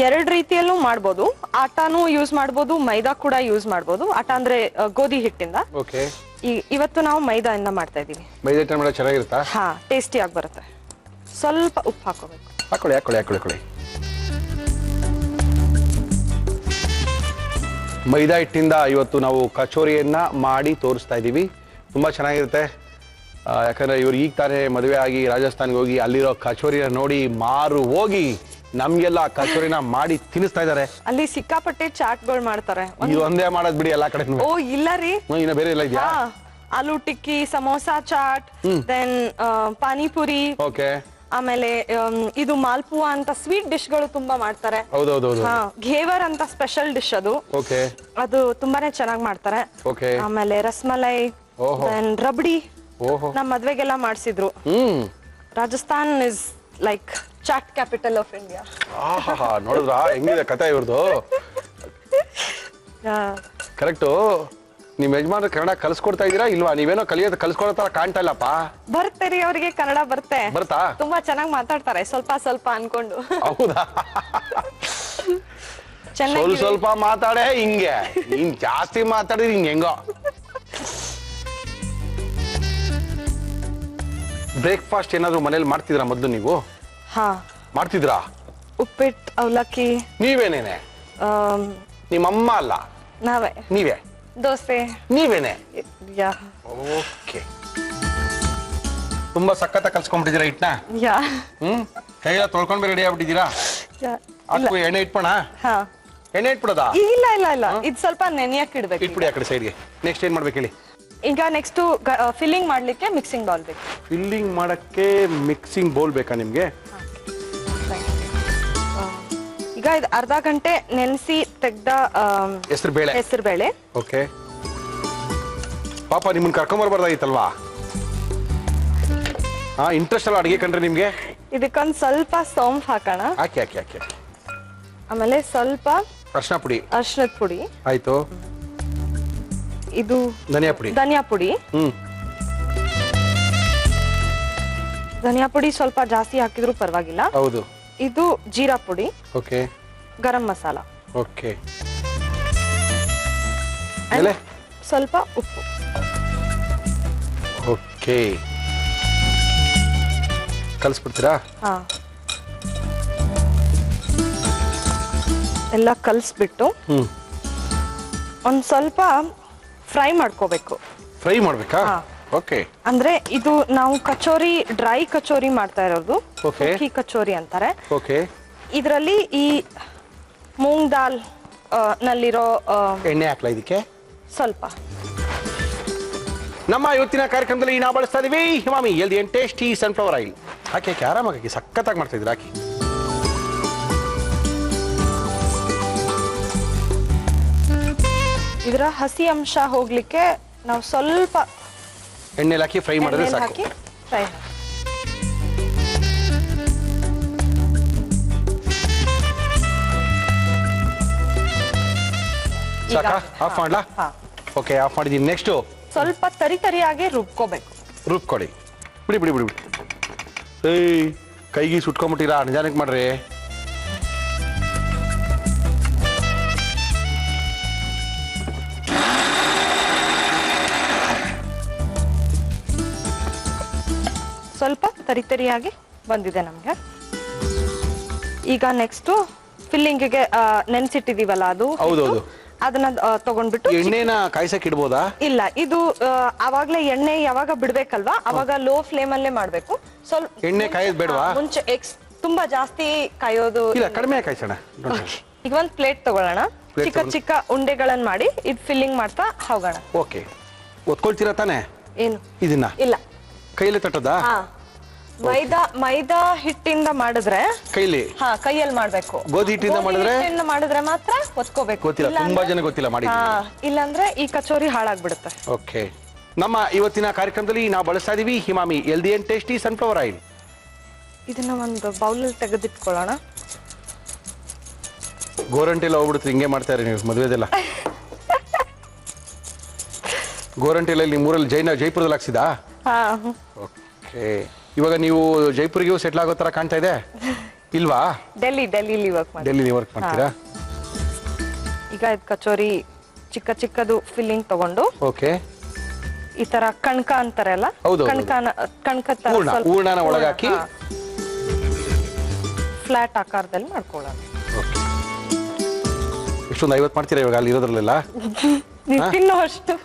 2 ರೀತಿಯಲ್ಲೂ ಮಾಡ್ಬೋದು. ಆಟಾನು ಯೂಸ್ ಮಾಡ್ಬೋದು, ಮೈದಾ ಕೂಡ ಯೂಸ್ ಮಾಡ್ಬೋದು. ಆಟ ಅಂದ್ರೆ ಗೋಧಿ ಹಿಟ್ಟಿಂದ. ಓಕೆ. ಇವತ್ತು ನಾವು ಮೈದಾಯಿಂದ ಮಾಡ್ತಾ ಇದೀವಿ. ಮೈದಾ ಹಿಟ್ಟು ಮಾಡೋದು ಚೆನ್ನಾಗಿರುತ್ತಾ? ಹಾ, ಟೇಸ್ಟಿ ಆಗಿ ಬರುತ್ತೆ. ಸ್ವಲ್ಪ ಉಪ್ಪು ಹಾಕೋಬೇಕು. ಹಾಕೊಳ್ಳಿ. ಮೈದಾ ಹಿಟ್ಟಿಂದ ಇವತ್ತು ನಾವು ಕಚೋರಿಯನ್ನ ಮಾಡಿ ತೋರಿಸ್ತಾ ಇದ್ದೀವಿ. ತುಂಬಾ ಚೆನ್ನಾಗಿರುತ್ತೆ. ಯಾಕಂದ್ರೆ ಇವ್ರು ಈಗ ತಾನೇ ಮದುವೆ ಆಗಿ ರಾಜಸ್ಥಾನ್ಗೆ ಹೋಗಿ ಅಲ್ಲಿರೋ ಕಚೋರಿನ ನೋಡಿ ಮಾರು ಹೋಗಿ ನಮ್ಗೆಲ್ಲ ಕಚೋರಿನ ಮಾಡಿ ತಿನ್ನಿಸ್ತಾ ಇದಾರೆ. ಅಲ್ಲಿ ಸಿಕ್ಕಾಪಟ್ಟೆ ಚಾಟ್ಗಳು ಮಾಡ್ತಾರೆ. ಇದು ಒಂದೇ ಮಾಡೋದ್ ಬಿಡಿ ಎಲ್ಲಾ ಕಡೆ. ಓ ಇಲ್ಲ ರೀ, ಇನ್ನ ಬೇರೆ ಎಲ್ಲ ಇದೆಯಾ? ಆಲೂ ಟಿಕ್ಕಿ, ಸಮೋಸಾ ಚಾಟ್, ದೆನ್ ಪಾನಿಪುರಿ. ಓಕೆ. ಆಮೇಲೆ ಇದು ಮಾಲ್ಪುವಾ ಅಂತ ಸ್ವೀಟ್ ಡಿಶ್ ಗಳು ತುಂಬಾ ಮಾಡ್ತಾರೆ. ಹೌದೌದು. ಘೇವರ್ ಅಂತ ಸ್ಪೆಷಲ್ ಡಿಶ್ ಅದು. ಓಕೆ. ಅದು ತುಂಬಾನೇ ಚೆನ್ನಾಗಿ ಮಾಡ್ತಾರೆ. ಓಕೆ. ಆಮೇಲೆ ರಸ್ಮಲೈ, ದೆನ್ ರಬಡಿ. ನಮ್ಮ ಮದ್ವೆಗೆಲ್ಲ ಮಾಡ್ಸಿದ್ರು. Rajasthan is like chaat capital of India. ನೋಡಿದ್ರಾ ಹೆಂಗಿದೆ ಕಥೆ ಇವ್ರದ್ದು? ಕರೆಕ್ಟು. ನಿಮ್ ಯಜಮಾನ್ರು ಕನ್ನಡ ಕಲ್ಸ್ಕೊಡ್ತಾ ಇದೀರಾ ಇಲ್ವಾ? ನೀವೇನೋ ಕಲಿಯೋದು ಕಲ್ಸ್ಕೊಡೋ ತರ ಕಾಣ್ತಾ ಇಲ್ಲಪ್ಪ. ಬರ್ತೀರಿ, ಅವ್ರಿಗೆ ಕನ್ನಡ ಬರ್ತಾ? ತುಂಬಾ ಚೆನ್ನಾಗಿ ಮಾತಾಡ್ತಾರೆ, ಸ್ವಲ್ಪ ಸ್ವಲ್ಪ ಅನ್ಕೊಂಡು. ಹೌದಾ? ಸ್ವಲ್ಪ ಮಾತಾಡೆ ಹಿಂಗೆ. ನೀನ್ ಜಾಸ್ತಿ ಮಾತಾಡಿದ್ರೆ ಹಿಂಗ್ ಹೆಂಗೋ. ಬ್ರೇಕ್ಫಾಸ್ಟ್ ಏನಾದ್ರು ಮನೇಲಿ ಮಾಡ್ತಿದ್ರಾ ಮೊದ್ಲು ನೀವು? ಹಾ, ಮಾಡ್ತಿದ್ರಾ? ಉಪ್ಪಿಟ್ಟು, ಅವಲಕ್ಕಿ. ನೀವೇನೇನೆ? ನಿಮ್ಮಮ್ಮ ಅಲ್ಲ, ನೀವೇ? ದೋಸೆ ನೀವೇನೆ? ಓಕೆ. ತುಂಬಾ ಸಖತ್ತ ಕಲ್ಸ್ಕೊಂಡ್ಬಿಟ್ಟಿದ್ದೀರಾ ಹಿಟ್ನ? ಕೈಯೆಲ್ಲ ತೊಳ್ಕೊಂಡ್ ರೆಡಿ ಆಗ್ಬಿಟ್ಟಿದ್ದೀರಾ? ಅದಕ್ಕೂ ಎಣ್ಣೆ ಇಟ್ಪೋಣ? ಎಣ್ಣೆ ಇಟ್ಬಿಡೋದಾ? ಇಲ್ಲ ಇಲ್ಲ ಇಲ್ಲ, ಇದು ಸ್ವಲ್ಪ ನೆನೆಯಕ್ಕೆ ಇಡ್ಬೇಕು. ಇಟ್ಬಿಡಿ ಆ ಕಡೆ ಸೈಡ್ಗೆ. ನೆಕ್ಸ್ಟ್ ಏನ್ ಮಾಡ್ಬೇಕು ಹೇಳಿ? ಈಗ ನೆಕ್ಸ್ಟ್ ಫಿಲ್ಲಿಂಗ್ ಮಾಡ್ಲಿಕ್ಕೆ ಮಿಕ್ಸಿಂಗ್ ಬೌಲ್ ಬೇಕು. ಫಿಲ್ಲಿಂಗ್ ಮಾಡಕ್ಕೆ ಮಿಕ್ಸಿಂಗ್ ಬೌಲ್ ಬೇಕಾ ನಿಮ್ಗೆ? ಈಗ ಇದು ಅರ್ಧ ಗಂಟೆ ನೆನೆಸಿ ತೆಗ್ದ ಹೆಸರುಬೇಳೆ. ಓಕೆ. ಪಾಪ ನಿಮ್ಮನ್ನ ಕರ್ಕೊಂಬರ್ಬಾರ್ದಾಗಿತ್ತಲ್ವಾ? ಇಂಟ್ರೆಸ್ಟ್ ಅಲ್ಲ ಅಡಿಗೆ ಕಂಡ್ರೆ ನಿಮ್ಗೆ? ಇದಕ್ಕೊಂದು ಸ್ವಲ್ಪ ಸೋಂಪು ಹಾಕೋಣ. ಹಾಕಿ. ಆಮೇಲೆ ಸ್ವಲ್ಪ ಅರಿಶಿನದ ಪುಡಿ. ಆಯ್ತು. ಇದು ಧನಿಯಾ ಪುಡಿ. ಧನಿಯಾ ಪುಡಿ ಸ್ವಲ್ಪ ಜಾಸ್ತಿ ಹಾಕಿದ್ರು ಪರವಾಗಿಲ್ಲ. ಹೌದು. ಇದು ಜೀರಾ ಪುಡಿ. ಓಕೆ. ಗರಂ ಮಸಾಲ. ಓಕೆ. ಸ್ವಲ್ಪ ಉಪ್ಪು. ಓಕೆ. ಕಲಿಸ್ಬಿಡ್ತೀರಾ? ಹಾ, ಎಲ್ಲ ಕಲಿಸ್ಬಿಟ್ಟು ಒಂದ್ ಸ್ವಲ್ಪ ಫ್ರೈ ಮಾಡ್ಕೋಬೇಕು. ಫ್ರೈ ಮಾಡ್ಬೇಕಾ? ಓಕೆ. ಅಂದ್ರೆ ಇದು ನಾವು ಕಚೋರಿ, ಡ್ರೈ ಕಚೋರಿ ಮಾಡ್ತಾ ಇರೋದು. ಓಕೆ. ಕಚೋರಿ ಅಂತಾರೆ. ಓಕೆ. ಇದರಲ್ಲಿ ಈ ಮೂಂಗ್ ದಾಲ್ ನಲ್ಲಿರೋ ಎಣ್ಣೆ ಹಾಕ್ಲಾ ಇದಕ್ಕೆ? ಸ್ವಲ್ಪ ನಮ್ಮ ಇವತ್ತಿನ ಕಾರ್ಯಕ್ರಮದಲ್ಲಿ ನಾವು ಬಳಸ್ತಾ ಇದೀವಿ Emami healthy and tasty sunflower oil. ಹಾಕಿ ಆರಾಮಾಗಿ ಸಖತ್ತಾಗಿ ಮಾಡ್ತಾ ಇದ್ದೀರಾ. ಹಾಕಿ ಇದರ ಹಸಿ ಅಂಶ ಹೋಗ್ಲಿಕ್ಕೆ ನಾವು ಸ್ವಲ್ಪ ಎಣ್ಣೆಲಿ ಹಾಕಿ ಫ್ರೈ ಮಾಡಿದ್ರೆ ಸಾಕು. ಫ್ರೈ ಸಾಕಾ? ಆಫ್ ಮಾಡ್ಲಾ? ಓಕೆ, ಆಫ್ ಮಾಡಿದೀನಿ. ನೆಕ್ಸ್ಟ್ ಸ್ವಲ್ಪ ತರಿಯಾಗಿ ರುಬ್ಕೋಬೇಕು. ರುಬ್ಕೊಡಿ. ಬಿಡಿ ಬಿಡಿ ಬಿಡಿ ಬಿಡಿ. ಏಯ್, ಕೈಗೆ ಸುಟ್ಕೊಂಬಿಟ್ಟಿರಾ? ನಿಧಾನಕ್ಕೆ ಮಾಡ್ರಿ. ಸ್ವಲ್ಪ ತರಿಯಾಗಿ ಬಂದಿದೆ ನಮ್ಗೆ. ಈಗ ನೆಕ್ಸ್ಟ್ ಫಿಲ್ಲಿಂಗ್ಗೆ ನೆನ್ಸಿಟ್ಟಿದೀವಲ್ಲ ಅದು ಹೌದೌದು, ಅದನ್ನ ತಗೊಂಡ್ಬಿಟ್ಟು ಎಣ್ಣೆನ ಕಾಯ್ಸಕ್ ಇಡ್ಬೋದಾ? ಇಲ್ಲ, ಇದು ಅವಾಗ್ಲೇ ಎಣ್ಣೆ ಯಾವಾಗ ಬಿಡ್ಬೇಕಲ್ವಾ ಅವಾಗ ಲೋ ಫ್ಲೇಮ್ ಅಲ್ಲೇ ಮಾಡ್ಬೇಕು. ಸ್ವಲ್ಪ ಎಣ್ಣೆ ಕಾಯೋದು ಬೇಡವಾ? ಮುಂಚೆ ತುಂಬಾ ಜಾಸ್ತಿ ಕಾಯೋದು ಇಲ್ಲ, ಕಡಿಮೆ ಕಾಯ್ಸೋಣ. ಈಗ ಒಂದ್ ಪ್ಲೇಟ್ ತಗೊಳ್ಳೋಣ. ಚಿಕ್ಕ ಚಿಕ್ಕ ಉಂಡೆಗಳನ್ನ ಮಾಡಿ ಇದು ಫಿಲ್ಲಿಂಗ್ ಮಾಡ್ತಾ ಹೋಗೋಣ. ಓಕೆ, ಒತ್ಕೊಳ್ತೀರಾ ತಾನೆ? ಏನು ಇದನ್ನ ಇಲ್ಲ, ಕೈಯಲ್ಲಿ ತಟ್ಟದಾ? ಮೈದಾ ಹಿಟ್ಟಿಂದ ಮಾಡಿದ್ರೆ ಕೈಲಿ, ಕೈಯಲ್ಲಿ ಮಾಡ್ಬೇಕು. ಗೋಧಿ ಹಿಟ್ಟಿಂದ ಮಾಡಿದ್ರೆ ಮಾತ್ರ ಒತ್ಕೋಬೇಕು. ಗೊತ್ತಿಲ್ಲ, ತುಂಬಾ ಜನ ಗೊತ್ತಿಲ್ಲ ಮಾಡಿ. ಇಲ್ಲಾಂದ್ರೆ ಈ ಕಚೋರಿ ಹಾಳಾಗ್ಬಿಡುತ್ತೆ. ಓಕೆ, ನಮ್ಮ ಇವತ್ತಿನ ಕಾರ್ಯಕ್ರಮದಲ್ಲಿ ನಾವು ಬಳಸ್ತಾ ಇದೀವಿ Emami healthy and tasty sunflower oil. ಇದನ್ನ ಒಂದು ಬೌಲಲ್ಲಿ ತೆಗೆದಿಟ್ಕೊಳ್ಳೋಣ. ಗೋರಂಟೆಲ್ಲ ಹೋಗ್ಬಿಡುತ್ತೆ, ಹಿಂಗೆ ಮಾಡ್ತಾರೆ ನೀವು ಮದುವೆದೆಲ್ಲ. ಗೋರಂಟೆಲ್ಲ ಇಲ್ಲಿ ಮೂರಲ್ಲಿ ಜೈಪುರದಲ್ಲಿ ಹಾಕ್ಸಿದಾ? ಓಕೆ, ಇವಾಗ ನೀವು ಜೈಪುರಿಗೆ ಸೆಟ್ಲ್ ಆಗೋ ತರ ಕಾಣ್ತಾ ಇದೆ ಇಲ್ವಾ? ಡೆಲ್ಲಿಲಿ ವರ್ಕ್ ಮಾಡ್ತೀರಾ? ಈಗ ಇದು ಕಚೋರಿ ಚಿಕ್ಕ ಚಿಕ್ಕದು ಫಿಲ್ಲಿಂಗ್ ತಗೊಂಡು, ಓಕೆ, ಈ ತರ ಕಣ್ಕ ಅಂತಾರಲ್ಲ, ಕಣ್ಕ ಹೂರ್ಣನ ಒಳಗೆ ಹಾಕಿ ಫ್ಲಾಟ್ ಆಕಾರದಲ್ಲಿ ಮಾಡ್ಕೊಳ್ಳೋಣ. ಎಷ್ಟೊಂದು 50 ಮಾಡ್ತೀರಾ ಇವಾಗ ಅಲ್ಲಿ ಇರೋದ್ರಲ್ಲೆಲ್ಲ? ತಿನ್ನೋ ಅಷ್ಟು.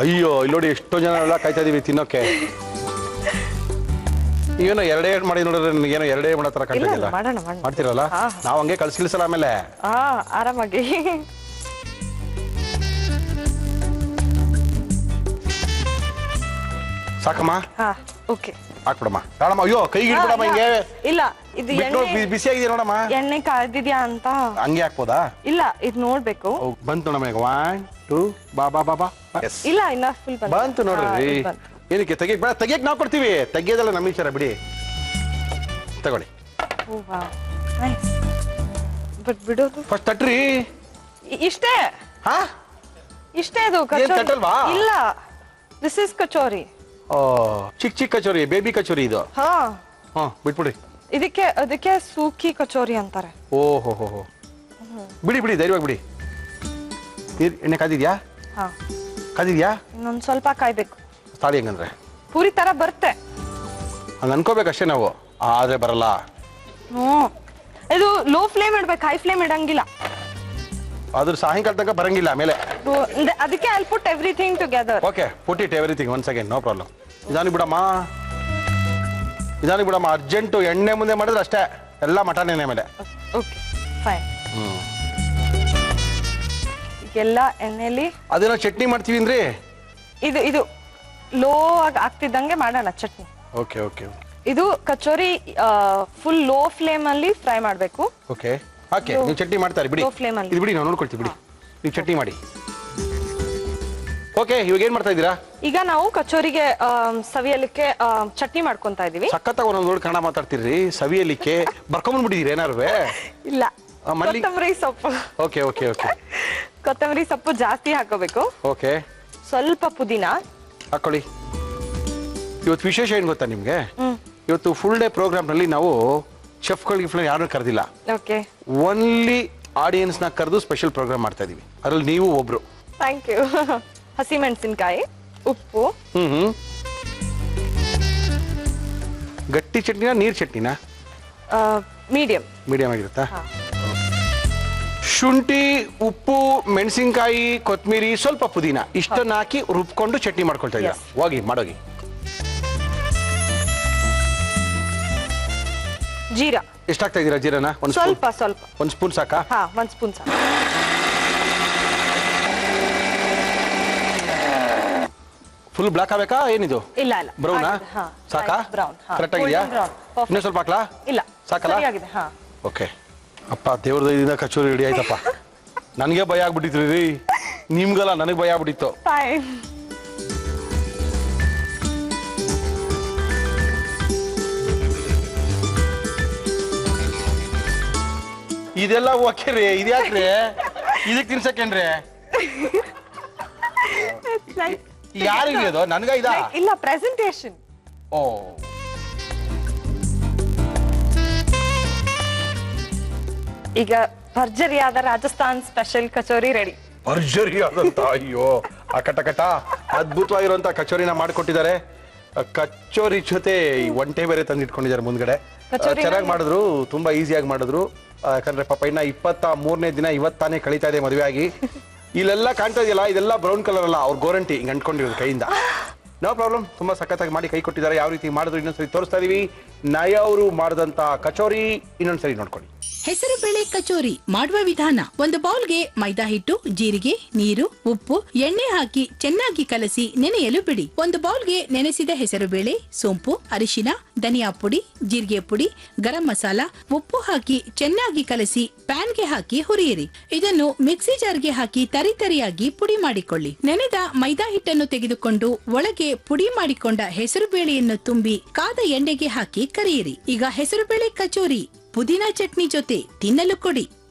ಅಯ್ಯೋ, ಇಲ್ಲಿ ನೋಡಿ ಎಷ್ಟೋ ಜನ ಎಲ್ಲ ಕಾಯ್ತಾ ಇದೀವಿ ತಿನ್ನೋಕೆ. ಏನೋ ಎರಡೇ ಮಾಡಿ ನೋಡಿದ್ರೆ ನನಗೇನೋ ಎರಡೇ ಮಾಡೋ ತರ ಕಾಣ್ತಿಲ್ಲ. ಮಾಡ್ತಿರಲ್ಲ, ನಾವು ಹಂಗೆ ಕಳ್ಸಿಲ್ಸಲ್ಲ ಆಮೇಲೆ. ಆರಾಮಾಗಿ ಸಾಕಮ್ಮ? ಓಕೆ, ಹಾಕ್ಬಿಡಮ್ಮ. ಕಾಣಮ್ಮ, ಅಯ್ಯೋ ಕೈಗೆ ಇಟ್ಬಿಡಮ್ಮ ಹಿಂಗೆ. ಇಲ್ಲ, ಇದು ಬಿಸಿ ಆಗಿದೆ ನೋಡಮ್ಮ. ಎಣ್ಣೆ ಕಾಯ್ದಿದ್ಯಾ ಅಂತ ಹಂಗೆ ಹಾಕ್ಬೋದಾ? ಇಲ್ಲ, ಇದು ನೋಡ್ಬೇಕು. ಬಂತು ನೋಡಮ್ಮ. 1 2 ಬಾ ಬಾ ಬಾ ಬಾ. ಇಲ್ಲ, ಇನ್ನ ಫುಲ್ ಬಂತು ನೋಡ್ರಿ. ಏನಕ್ಕೆ ತೆಗಿಯಕ್ ನಾವು ಕೊಡ್ತೀವಿ, ತೆಗಿಯೋದಲ್ಲ ನಮ್ಮ ವಿಚಾರ, ಬಿಡಿ. ತಗೊಳ್ಳಿ. ಬಟ್ ಬಿಡೋದು ಫಸ್ಟ್ ತಟ್ರಿ. ಇಷ್ಟೇ? ಇಷ್ಟೇ ಅದು ತಟ್ಟಲ್ವಾ? ಇಲ್ಲ, ದಿಸ್ ಇಸ್ ಕಚೋರಿ. ಚಿಕ್ಕ ಚಿಕ್ಕ ಕಚೋರಿ, ಬೇಬಿ ಕಚೋರಿ ಇದು. ಬಿಟ್ಬಿಡ್ರಿ. ಅದಕ್ಕೆ ಸೂಕಿ ಕಚೋರಿ ಅಂತಾರೆ. ಓಹೋ, ಬಿಡಿ ಬಿಡಿ, ಧೈರ್ಯವಾಗಿ ಬಿಡಿ. ಎಣ್ಣೆ ಕಾದಿದ್ಯಾ? ಕಾದಿದ್ಯಾ? ಇನ್ನೊಂದ್ ಸ್ವಲ್ಪ ಕಾಯ್ಬೇಕು. ತಾಳಿ ಹೆಂಗಂದ್ರೆ ಪೂರಿ ತರ ಬರುತ್ತೆ ಹಂಗ ಅನ್ಕೋಬೇಕಷ್ಟೇ ನಾವು, ಆದ್ರೆ ಬರಲ್ಲ. ಇದು ಲೋ ಫ್ಲೇಮ್ ಇಡ್ಬೇಕು, ಹೈ ಫ್ಲೇಮ್ ಇಡಂಗಿಲ್ಲ. ಅದ್ರ ಸಾಯಂಕಾಲ ತನಕ ಬರಂಗಿಲ್ಲ ಮೇಲೆ. ಅದಕ್ಕೆ I put everything together. Okay, put it everything once again, no problem. ನಿಧಾನಕ್ಕೆ ಬಿಡಮ್ಮ, ಅರ್ಜೆಂಟು. ಎಣ್ಣೆ ಮುಂದೆ ಮಾಡಿದ್ರೆ ಅಷ್ಟೇ, ಎಲ್ಲ ಮಟನ್ ಮೇಲೆ. Okay, fine. ಎಲ್ಲ ಎಣ್ಣೆಲಿ ಅದೇನೋ ಚಟ್ನಿ ಮಾಡ್ತೀವಿ ಅಂದ್ರೆ ಇದು ಲೋ ಆಗಿ ಆಗ್ತಿದ್ದಂಗೆ ಮಾಡೋಣ ಚಟ್ನಿ. Okay okay. ಇದು ಕಚೋರಿ ಫುಲ್ ಲೋ ಫ್ಲೇಮ್ ಅಲ್ಲಿ ಫ್ರೈ ಮಾಡಬೇಕು. Okay, okay. ನೀವು ಚಟ್ನಿ ಮಾಡ್ತಾರೆ ಬಿಡಿ, ಇದು ಬಿಡಿ, ನಾವು ನೋಡ್ಕೊಳ್ತೀವಿ ಬಿಡಿ. ನೀವು ಚಟ್ನಿ ಮಾಡಿ. ಓಕೆ, ಇವಾಗ ಏನ್ ಮಾಡ್ತಾ ಇದ್ದೀರಾ? ಈಗ ನಾವು ಕಚೋರಿಗೆ ಸವಿಯಲಿಕ್ಕೆ ಚಟ್ನಿ ಮಾಡ್ಕೊಂತಾ ಇದೀವಿ. ಸಖತ್ತಾಗಿ ಒಂದೊಂದು ನೋಡಿ ಕನ್ನಡ ಮಾತಾಡ್ತಿರ್ರಿ. ಸವಿಯಲಿಕ್ಕೆ ಬರ್ಕೊಂಡ್ಬಿಟ್ಟಿದ್ದೀರಿ ಏನಾರು? ಇಲ್ಲ, ಕೊತ್ತಂಬರಿ ಸೊಪ್ಪು. Okay okay okay. ಕೊತ್ತಂಬರಿ ಸೊಪ್ಪು ಜಾಸ್ತಿ ಹಾಕೋಬೇಕು. ಓಕೆ, ಸ್ವಲ್ಪ ಪುದೀನ ಹಾಕೊಳ್ಳಿ. ಇವತ್ತು ವಿಶೇಷ ಏನ್ ಗೊತ್ತಾ ನಿಮ್ಗೆ? ಇವತ್ತು ಫುಲ್ ಡೇ ಪ್ರೋಗ್ರಾಮ್ ನಲ್ಲಿ ನಾವು ಶೆಫ್ಗಳಿಗೆ ಯಾರನ್ನೂ ಕರೆದಿಲ್ಲ. ಓಕೆ, ಓನ್ಲಿ ಆಡಿಯನ್ಸ್ ನ ಕರೆದು ಸ್ಪೆಷಲ್ ಪ್ರೋಗ್ರಾಮ್ ಮಾಡ್ತಾ ಇದೀವಿ. ಅದ್ರಲ್ಲಿ ನೀವು ಒಬ್ರು. Thank you. ಹಸಿಮೆಣಸಿನಕಾಯಿ, ಉಪ್ಪು. ಗಟ್ಟಿ ಚಟ್ನಿನ ನೀರ್ ಚಟ್ನಿನ? ಮೀಡಿಯಂ ಆಗಿರುತ್ತಾ? ಶುಂಠಿ, ಉಪ್ಪು, ಮೆಣಸಿನಕಾಯಿ, ಕೊತ್ತಂಬರಿ, ಸ್ವಲ್ಪ ಪುದೀನ ಇಷ್ಟನ್ನ ಹಾಕಿ ರುಬ್ಕೊಂಡು ಚಟ್ನಿ ಮಾಡ್ಕೊಳ್ತಾ ಇದ್ದೀರಾ. ಹೋಗಿ ಮಾಡೋಗಿ. ಜೀರಾ ಎಷ್ಟಾಗ್ತಾ ಇದ್ದೀರಾ? ಜೀರಾನ ಸ್ವಲ್ಪ ಒಂದು ಸ್ಪೂನ್ ಸಾಕಾ? ಒಂದು ಸ್ಪೂನ್ ಸಾಕು. ಫುಲ್ ಬ್ಲಾಕ್ ಆಗಬೇಕಾ ಏನಿದು? ಇಲ್ಲ ಇಲ್ಲ ಬ್ರೌನಾ? ಸಾಕಾ? ಬ್ರೌನ್ ಕರೆಕ್ಟ್ ಆಗಿದೆಯಾ? ಇನ್ನೂ ಸ್ವಲ್ಪ ಹಾಕ್ಲಾ? ಇಲ್ಲ ಸಾಕಲ್ಲ? ಸರಿಯಾಗಿದೆ. ಹಾ ಓಕೆ. ಅಪ್ಪ ದೇವ್ರ ದಯದಿಂದ ಕಚೋರಿ ರೆಡಿ ಆಯ್ತಪ್ಪ. ನನಗೆ ಭಯ ಆಗ್ಬಿಟ್ಟಿತ್ತು ರೀ, ನಿಮ್ಗಲ್ಲ ನನಗೆ ಭಯ ಆಗ್ಬಿಟ್ಟಿತ್ತು. ಫೈನ್. ಇದೆಲ್ಲ ಓಕೆ ರೀ, ಇದ್ಯಾಕ್ರಿ ಇದಕ್ಕೆ ತಿನ್ಸಕ್ಕೇನ್ರಿ? ಯಾರಿಗೆ ಅದು? ನನ್ಗ ಇದ? ಇಲ್ಲ ಪ್ರೆಸೆಂಟೇಶನ್. ಓ ಈಗ ಭರ್ಜರಿಯಾದ ರಾಜಸ್ಥಾನ್ ಸ್ಪೆಷಲ್ ಕಚೋರಿ ರೆಡಿ. ಭರ್ಜರಿ ಆದಂತ, ಅಯ್ಯೋ ಅಕಟಕಟ ಅದ್ಭುತವಾಗಿರುವಂತ ಕಚೋರಿನ ಮಾಡಿಕೊಟ್ಟಿದ್ದಾರೆ. ಕಚೋರಿ ಜೊತೆ ಒಂಟೆ ಬೇರೆ ತಂದಿಟ್ಕೊಂಡಿದ್ದಾರೆ ಮುಂದ್ಗಡೆ. ಚೆನ್ನಾಗಿ ಮಾಡಿದ್ರು, ತುಂಬಾ ಈಸಿಯಾಗಿ ಮಾಡಿದ್ರು. ಯಾಕಂದ್ರೆ ಪಾಪ ಇನ್ನ 23ನೇ ದಿನ ಇವತ್ತಾನೆ ಕಳೀತಾ ಇದೆ ಮದುವೆ ಆಗಿ. ಇಲ್ಲೆಲ್ಲ ಕಾಣ್ತಾ ಇದೆಯಲ್ಲ, ಇದೆಲ್ಲ ಬ್ರೌನ್ ಕಲರ್ ಅಲ್ಲ, ಅವ್ರ ಗೋರಂಟಿ ಹಿಂಗ್ ಅಂಟ್ಕೊಂಡಿರೋದು ಕೈಯಿಂದ. ನೋ ಪ್ರಾಬ್ಲಮ್, ತುಂಬಾ ಸಖತ್ತಾಗಿ ಮಾಡಿ ಕೈ ಕೊಟ್ಟಿದ್ದಾರೆ. ಯಾವ ರೀತಿ ಮಾಡಿದ್ರು ಇನ್ನೊಂದ್ಸರಿ ತೋರಿಸ್ತಾ ಇದೀವಿ. ನಯ ಅವರು ಮಾಡಿದಂತ ಕಚೋರಿ ಇನ್ನೊಂದ್ಸರಿ ನೋಡ್ಕೊಳ್ಳಿ. ಹೆಸರು ಬೇಳೆ ಕಚೋರಿ ಮಾಡುವ ವಿಧಾನ: ಒಂದು ಬೌಲ್ಗೆ ಮೈದಾ ಹಿಟ್ಟು, ಜೀರಿಗೆ, ನೀರು, ಉಪ್ಪು, ಎಣ್ಣೆ ಹಾಕಿ ಚೆನ್ನಾಗಿ ಕಲಸಿ ನೆನೆಯಲು ಬಿಡಿ. ಒಂದು ಬೌಲ್ಗೆ ನೆನೆಸಿದ ಹೆಸರು ಬೇಳೆ, ಸೋಂಪು, ಅರಿಶಿನ, ಧನಿಯಾ ಪುಡಿ, ಜೀರಿಗೆ ಪುಡಿ, ಗರಂ ಮಸಾಲ, ಉಪ್ಪು ಹಾಕಿ ಚೆನ್ನಾಗಿ ಕಲಸಿ ಪ್ಯಾನ್ಗೆ ಹಾಕಿ ಹುರಿಯಿರಿ. ಇದನ್ನು ಮಿಕ್ಸಿ ಜಾರ್ಗೆ ಹಾಕಿ ತರಿತರಿಯಾಗಿ ಪುಡಿ ಮಾಡಿಕೊಳ್ಳಿ. ನೆನೆದ ಮೈದಾ ಹಿಟ್ಟನ್ನು ತೆಗೆದುಕೊಂಡು ಒಳಗೆ ಪುಡಿ ಮಾಡಿಕೊಂಡ ಹೆಸರು ಬೇಳೆಯನ್ನು ತುಂಬಿ ಕಾದ ಎಣ್ಣೆಗೆ ಹಾಕಿ ಕರಿಯಿರಿ. ಈಗ ಹೆಸರು ಬೇಳೆ ಕಚೋರಿ ಪುದೀನಾ ಚಟ್ನಿ ಜೊತೆ ತಿನ್ನಲು ಕೊಡಿ.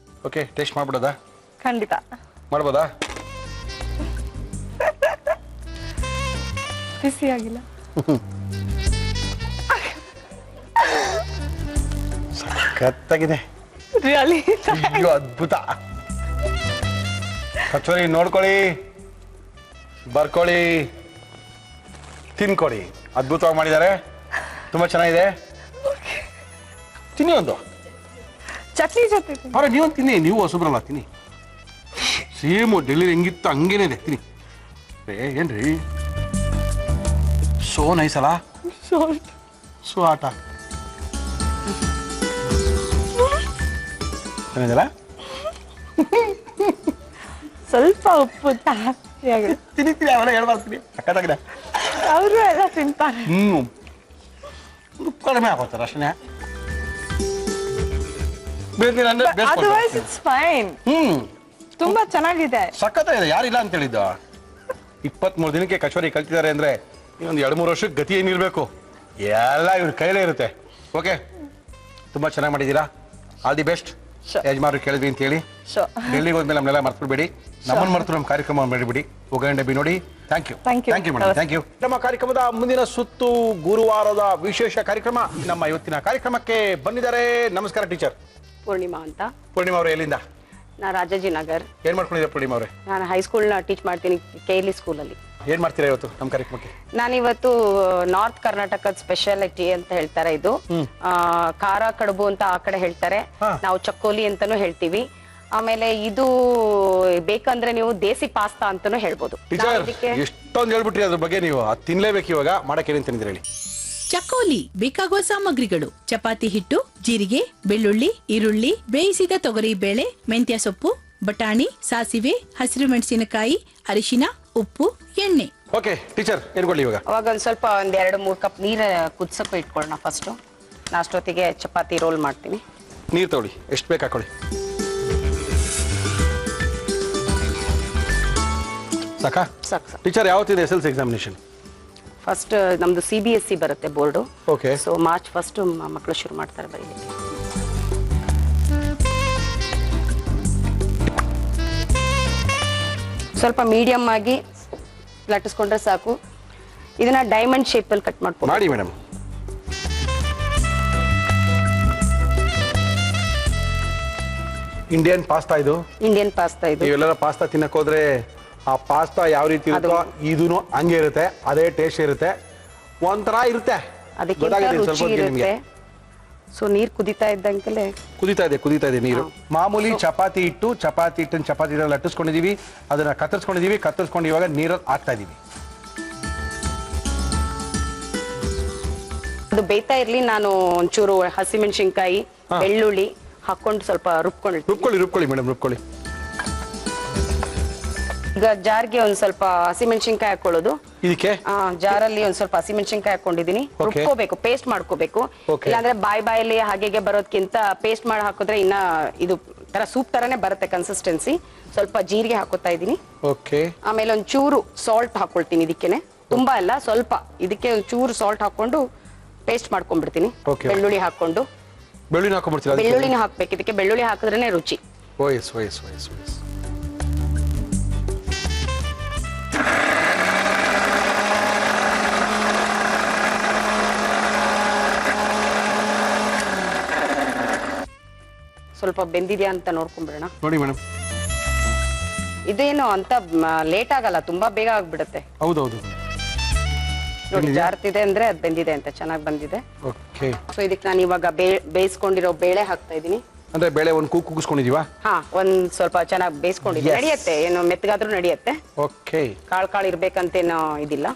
ಓಕೆ, ಟೇಸ್ಟ್ ಮಾಡ್ಬಿಡೋದಾ? ಖಂಡಿತ ಮಾಡ್ಬೋದಾ? ಬಿಸಿಯಾಗಿಲ್ಲ. ಸಖತ್ತಾಗಿದೆ, ರಿಯಲಿ ಅಯ್ಯೋ ಅದ್ಭುತ. ಕಚೋರಿ ನೋಡ್ಕೊಳ್ಳಿ, ಬರ್ಕೊಳ್ಳಿ, ತಿನ್ಕೊಳ್ಳಿ. ಅದ್ಭುತವಾಗಿ ಮಾಡಿದ್ದಾರೆ, ತುಂಬಾ ಚೆನ್ನಾಗಿದೆ. ತಿನ್ನಿ ಒಂದು. ಚಟ್ನಿ ಜೊತೆ ಅವ್ರ ನೀವೊಂದು ತಿನ್ನಿ, ನೀವು ಹೊಸಬ್ರಲ್ಲ, ತಿನ್ನಿ. ಸೇಮು ಡೆಲ್ಲಿ ಹೆಂಗಿತ್ತು ಹಂಗೇನೆ ಇದೆ, ತಿನ್ನಿ. ಏನ್ರಿ ಸೋ ನೈಸ್ ಅಲ್ಲ? ಸೋ ಆಟ ಚೆನ್ನಾಗಿದೆಲ್ಲ? ಸ್ವಲ್ಪ ಉಪ್ಪು ಜಾಸ್ತಿ ಆಗಿದೆ. ತಿನ್ನಿತೀನಿ, ಅವೆಲ್ಲ ಹೇಳ್ಬಾರ್ತೀನಿ. ಸಕ್ಕತ್ತಾಗಿದೆ. ಅವರು ಎಲ್ಲ ತಿಂತಾರೆ. ಉಪ್ಪು ಕಡಿಮೆ ಹಾಕೋತಾರೆ ಅಷ್ಟೇ. Otherwise it's fine. ತುಂಬಾ ಚೆನ್ನಾಗಿದೆ, ಸಖತ್ತಾಗಿದೆ. ಯಾರಿಲ್ಲ ಅಂತ ಹೇಳಿದ್ದು? 23 ದಿನಕ್ಕೆ ಕಚೋರಿ ಕಲ್ತಿದ್ದಾರೆ ಅಂದ್ರೆ ಇನ್ನೊಂದು 2-3 ವರ್ಷಕ್ಕೆ ಗತಿ ಏನಿರ್ಬೇಕು, ಎಲ್ಲ ಇವ್ರ ಕೈಲೇ ಇರುತ್ತೆ. ಓಕೆ, ತುಂಬಾ ಚೆನ್ನಾಗಿ ಮಾಡಿದ್ದೀರಾ. All the best. ಯಜಮಾನ್ರು ಕೇಳಿದ್ವಿ ಅಂತ ಹೇಳಿ ಡೆಲ್ಲಿಗೆ ಹೋದ್ಮೇಲೆ ನಮ್ಮೆಲ್ಲ ಮರ್ತ್ಬಿಡ್ಬೇಡಿ. ನಮ್ಮನ್ನು ಮರ್ತು ನಮ್ಮ ಕಾರ್ಯಕ್ರಮ ಮಾಡಿಬಿಡಿ. ಒಗ್ಗರಣೆ ಡಬ್ಬಿ ನೋಡಿ. Thank you madam, thank you. ನಮ್ಮ ಕಾರ್ಯಕ್ರಮದ ಮುಂದಿನ ಸುತ್ತು ಗುರುವಾರದ ವಿಶೇಷ ಕಾರ್ಯಕ್ರಮ. ನಮ್ಮ ಇವತ್ತಿನ ಕಾರ್ಯಕ್ರಮಕ್ಕೆ ಬಂದಿದ್ದಾರೆ. ನಮಸ್ಕಾರ ಟೀಚರ್. ಪೂರ್ಣಿಮಾ ಅಂತ. ಪೂರ್ಣಿಮಾ ಅವರು ಎಲ್ಲಿಂದ? ನಾ ರಾಜಾಜಿನಗರ್. ಏನ್ ಮಾಡ್ಕೊಂಡಿದ್ದೀರಾ ಪೂರ್ಣಿಮಾ ಅವರೇ? ನಾನು ಹೈಸ್ಕೂಲ್ನ ಟೀಚ್ ಮಾಡ್ತೀನಿ, KLE ಸ್ಕೂಲಲ್ಲಿ. ಏನ್ ಮಾಡ್ತೀರಾ ಇವತ್ತು ನಮ್ಮ ಕಾರ್ಯಕ್ರಮಕ್ಕೆ? ನಾನಿವತ್ತು ನಾರ್ತ್ ಕರ್ನಾಟಕದ ಸ್ಪೆಷಾಲಿಟಿ ಅಂತ ಹೇಳ್ತಾರೆ. ಇದು ಖಾರ ಕಡುಬು ಅಂತ ಆ ಕಡೆ ಹೇಳ್ತಾರೆ, ನಾವು ಚಕ್ಕೋಲಿ ಅಂತಾನು ಹೇಳ್ತೀವಿ. ಆಮೇಲೆ ಇದು ಬೇಕಂದ್ರೆ ನೀವು ದೇಸಿ ಪಾಸ್ತಾ ಅಂತಾನು ಹೇಳ್ಬೋದು. ಎಷ್ಟೊಂದು ಹೇಳ್ಬಿಟ್ರಿ ಅದ್ರ ಬಗ್ಗೆ. ನೀವು ಅದು ತಿನ್ಲೇಬೇಕು. ಇವಾಗ ಮಾಡಕ್ಕೆ ಏನೇನು ತಿಂದಿರಿ ಹೇಳಿ? ಚಕೋಲಿ ಬೇಕಾಗುವ ಸಾಮಗ್ರಿಗಳು: ಚಪಾತಿ ಹಿಟ್ಟು, ಜೀರಿಗೆ, ಬೆಳ್ಳುಳ್ಳಿ, ಈರುಳ್ಳಿ, ಬೇಯಿಸಿದ ತೊಗರಿ ಬೇಳೆ, ಮೆಂತ್ಯ ಸೊಪ್ಪು, ಬಟಾಣಿ, ಸಾಸಿವೆ, ಹಸಿರು ಮೆಣಸಿನಕಾಯಿ, ಅರಿಶಿನ, ಉಪ್ಪು, ಎಣ್ಣೆ. ಓಕೆ ಟೀಚರ್, ಏನ್ಕೊಳ್ಳಿ ಇವಾಗ? ಅವಾಗ ಒಂದ್ ಸ್ವಲ್ಪ 2-3 ಕಪ್ ನೀರು ಕುದಿಸಕ್ಕೆ ಇಟ್ಕೊಳ್ಳೋಣ ಫಸ್ಟ್. ನಾಷ್ಟೊತ್ತಿಗೆ ಚಪಾತಿ ರೋಲ್ ಮಾಡ್ತೀನಿ. ನೀರು ತಗೊಳ್ಳಿ, ಎಷ್ಟು ಬೇಕು ಹಾಕೊಳ್ಳಿ. ಸಾಕಾ? ಸಾಕು. ಟೀಚರ್, ಯಾವತ್ತಿದೆ SSLC ಎಕ್ಸಾಮಿನೇಷನ್? ಫಸ್ಟ್ ನಮ್ದು CBSE ಬರುತ್ತೆ ಬೋರ್ಡು. ಓಕೆ. ಸೊ ಮಾರ್ಚ್ 1 ಮಕ್ಕಳು ಶುರು ಮಾಡ್ತಾರೆ ಬರೀಲಿಕ್ಕೆ. ಸ್ವಲ್ಪ ಮೀಡಿಯಂ ಆಗಿ ಲಟ್ಟಿಸ್ಕೊಂಡ್ರೆ ಸಾಕು. ಇದನ್ನ ಡೈಮಂಡ್ ಶೇಪ್ ಅಲ್ಲಿ ಕಟ್ ಮಾಡ್ಕೊಂಡು ಮಾಡಿ ಮೇಡಮ್. ಇಂಡಿಯನ್ ಪಾಸ್ತಾ ಇದು. ಇಂಡಿಯನ್ ಪಾಸ್ತಾ ಇದು. ನೀವೆಲ್ಲರ ಪಾಸ್ತಾ ತಿನ್ನಕ್ ಹೋದ್ರೆ ಆ ಪಾಸ್ತಾ ಯಾವ ರೀತಿ ಇರುತ್ತೋ ಇದೂನು ಹಂಗೆ ಇರುತ್ತೆ. ಅದೇ ಟೇಸ್ಟ್ ಇರುತ್ತೆ, ಒಂಥರ ಇರುತ್ತೆ. ಸೊ ನೀರ್ ಕುದಿತಾ ಇದ್ದಂಗೆಲೆ ಕುದಿತಾ ಇದೆ ನೀರು. ಮಾಮೂಲಿ ಚಪಾತಿ ಹಿಟ್ಟನ್ನು ಚಪಾತಿ ಲಟ್ಟಿಸ್ಕೊಂಡಿದೀವಿ, ಅದನ್ನ ಕತ್ತರಿಸ್ಕೊಂಡು ಇವಾಗ ನೀರಲ್ಲಿ ಹಾಕ್ತಾ ಇದೀವಿ. ಅದು ಬೇಯ್ತಾ ಇರ್ಲಿ. ನಾನು ಒಂಚೂರು ಹಸಿಮೆಣಸಿನ್ಕಾಯಿ, ಬೆಳ್ಳುಳ್ಳಿ ಹಾಕೊಂಡು ಸ್ವಲ್ಪ ರುಬ್ಕೊಳ್ಳಿ ಮೇಡಮ್, ರುಬ್ಕೊಳ್ಳಿ. ಈಗ ಜಾರ್ಗೆ ಒಂದ್ ಸ್ವಲ್ಪ ಹಸಿಮೆಣಸಿನ್ಕಾಯಿ ಹಾಕೊಳ್ಳೋದು. ಇದಕ್ಕೆ ಜಾರಲ್ಲಿ ಒಂದ್ ಸ್ವಲ್ಪ ಹಸಿಮೆಣಸಿನ್ಕಾಯಿ ಹಾಕೊಂಡಿದೀನಿ. ರುಬ್ಕೋಬೇಕು, ಪೇಸ್ಟ್ ಮಾಡ್ಕೋಬೇಕು. ಇಲ್ಲಾಂದ್ರೆ ಬಾಯಲ್ಲಿ ಹಾಗೆ ಬರೋದ್ಕಿಂತ ಪೇಸ್ಟ್ ಮಾಡಿ ಹಾಕಿದ್ರೆ ಇನ್ನ ಇದು ತರ ಸೂಪ್ ತರನೇ ಬರುತ್ತೆ ಕನ್ಸಿಸ್ಟೆನ್ಸಿ. ಸ್ವಲ್ಪ ಜೀರಿಗೆ ಹಾಕೋತಾ ಇದೀನಿ. ಆಮೇಲೆ ಒಂದ್ ಚೂರು ಸಾಲ್ಟ್ ಹಾಕೊಳ್ತೀನಿ ಇದಕ್ಕೇನೆ, ತುಂಬಾ ಅಲ್ಲ ಸ್ವಲ್ಪ. ಇದಕ್ಕೆ ಒಂದ್ ಚೂರು ಸಾಲ್ಟ್ ಹಾಕೊಂಡು ಪೇಸ್ಟ್ ಮಾಡ್ಕೊಂಡ್ಬಿಡ್ತೀನಿ. ಬೆಳ್ಳುಳ್ಳಿ ಹಾಕೊಂಡು ಬೆಳ್ಳುಳ್ಳಿನ ಹಾಕ್ಬೇಕು ಇದಕ್ಕೆ. ಬೆಳ್ಳುಳ್ಳಿ ಹಾಕಿದ್ರೇನೆ ರುಚಿ. ಸ್ವಲ್ಪ ಬೆಂದಿದ್ಯಾ ಅಂತ ನೋಡ್ಕೊಂಡ್ಬಿಡೋಣ. ನೋಡಿ ಮೇಡಮ್, ಇದೇನು ಅಂತ ಲೇಟ್ ಆಗಲ್ಲ, ತುಂಬಾ ಬೇಗ ಆಗ್ಬಿಡುತ್ತೆ. ಹೌದೌದು ನೋಡಿ, ಜಾರ್ತಿದೆ ಅಂದ್ರೆ ಅದು ಬೆಂದಿದೆ ಅಂತ, ಚೆನ್ನಾಗಿ ಬಂದಿದೆ. ಸೊ ಇದಕ್ಕೆ ನಾನು ಇವಾಗ ಬೇಯಿಸ್ಕೊಂಡಿರೋ ಬೇಳೆ ಹಾಕ್ತಾ ಇದೀನಿ. ಅಂದ್ರೆ ಬೇಳೆ ಒಂದು ಕೂಗಿಸ್ಕೊಂಡಿದೀವಾ? ಒಂದ್ ಸ್ವಲ್ಪ ಚೆನ್ನಾಗಿ ಬೇಯಿಸ್ಕೊಂಡಿದ್ದೀನಿ. ನಡೆಯುತ್ತೆ, ಏನು ಮೆತ್ತಗಾದ್ರೂ ನಡೆಯುತ್ತೆ. ಕಾಳು ಇರ್ಬೇಕಂತೇನೋ ಇದಿಲ್ಲ.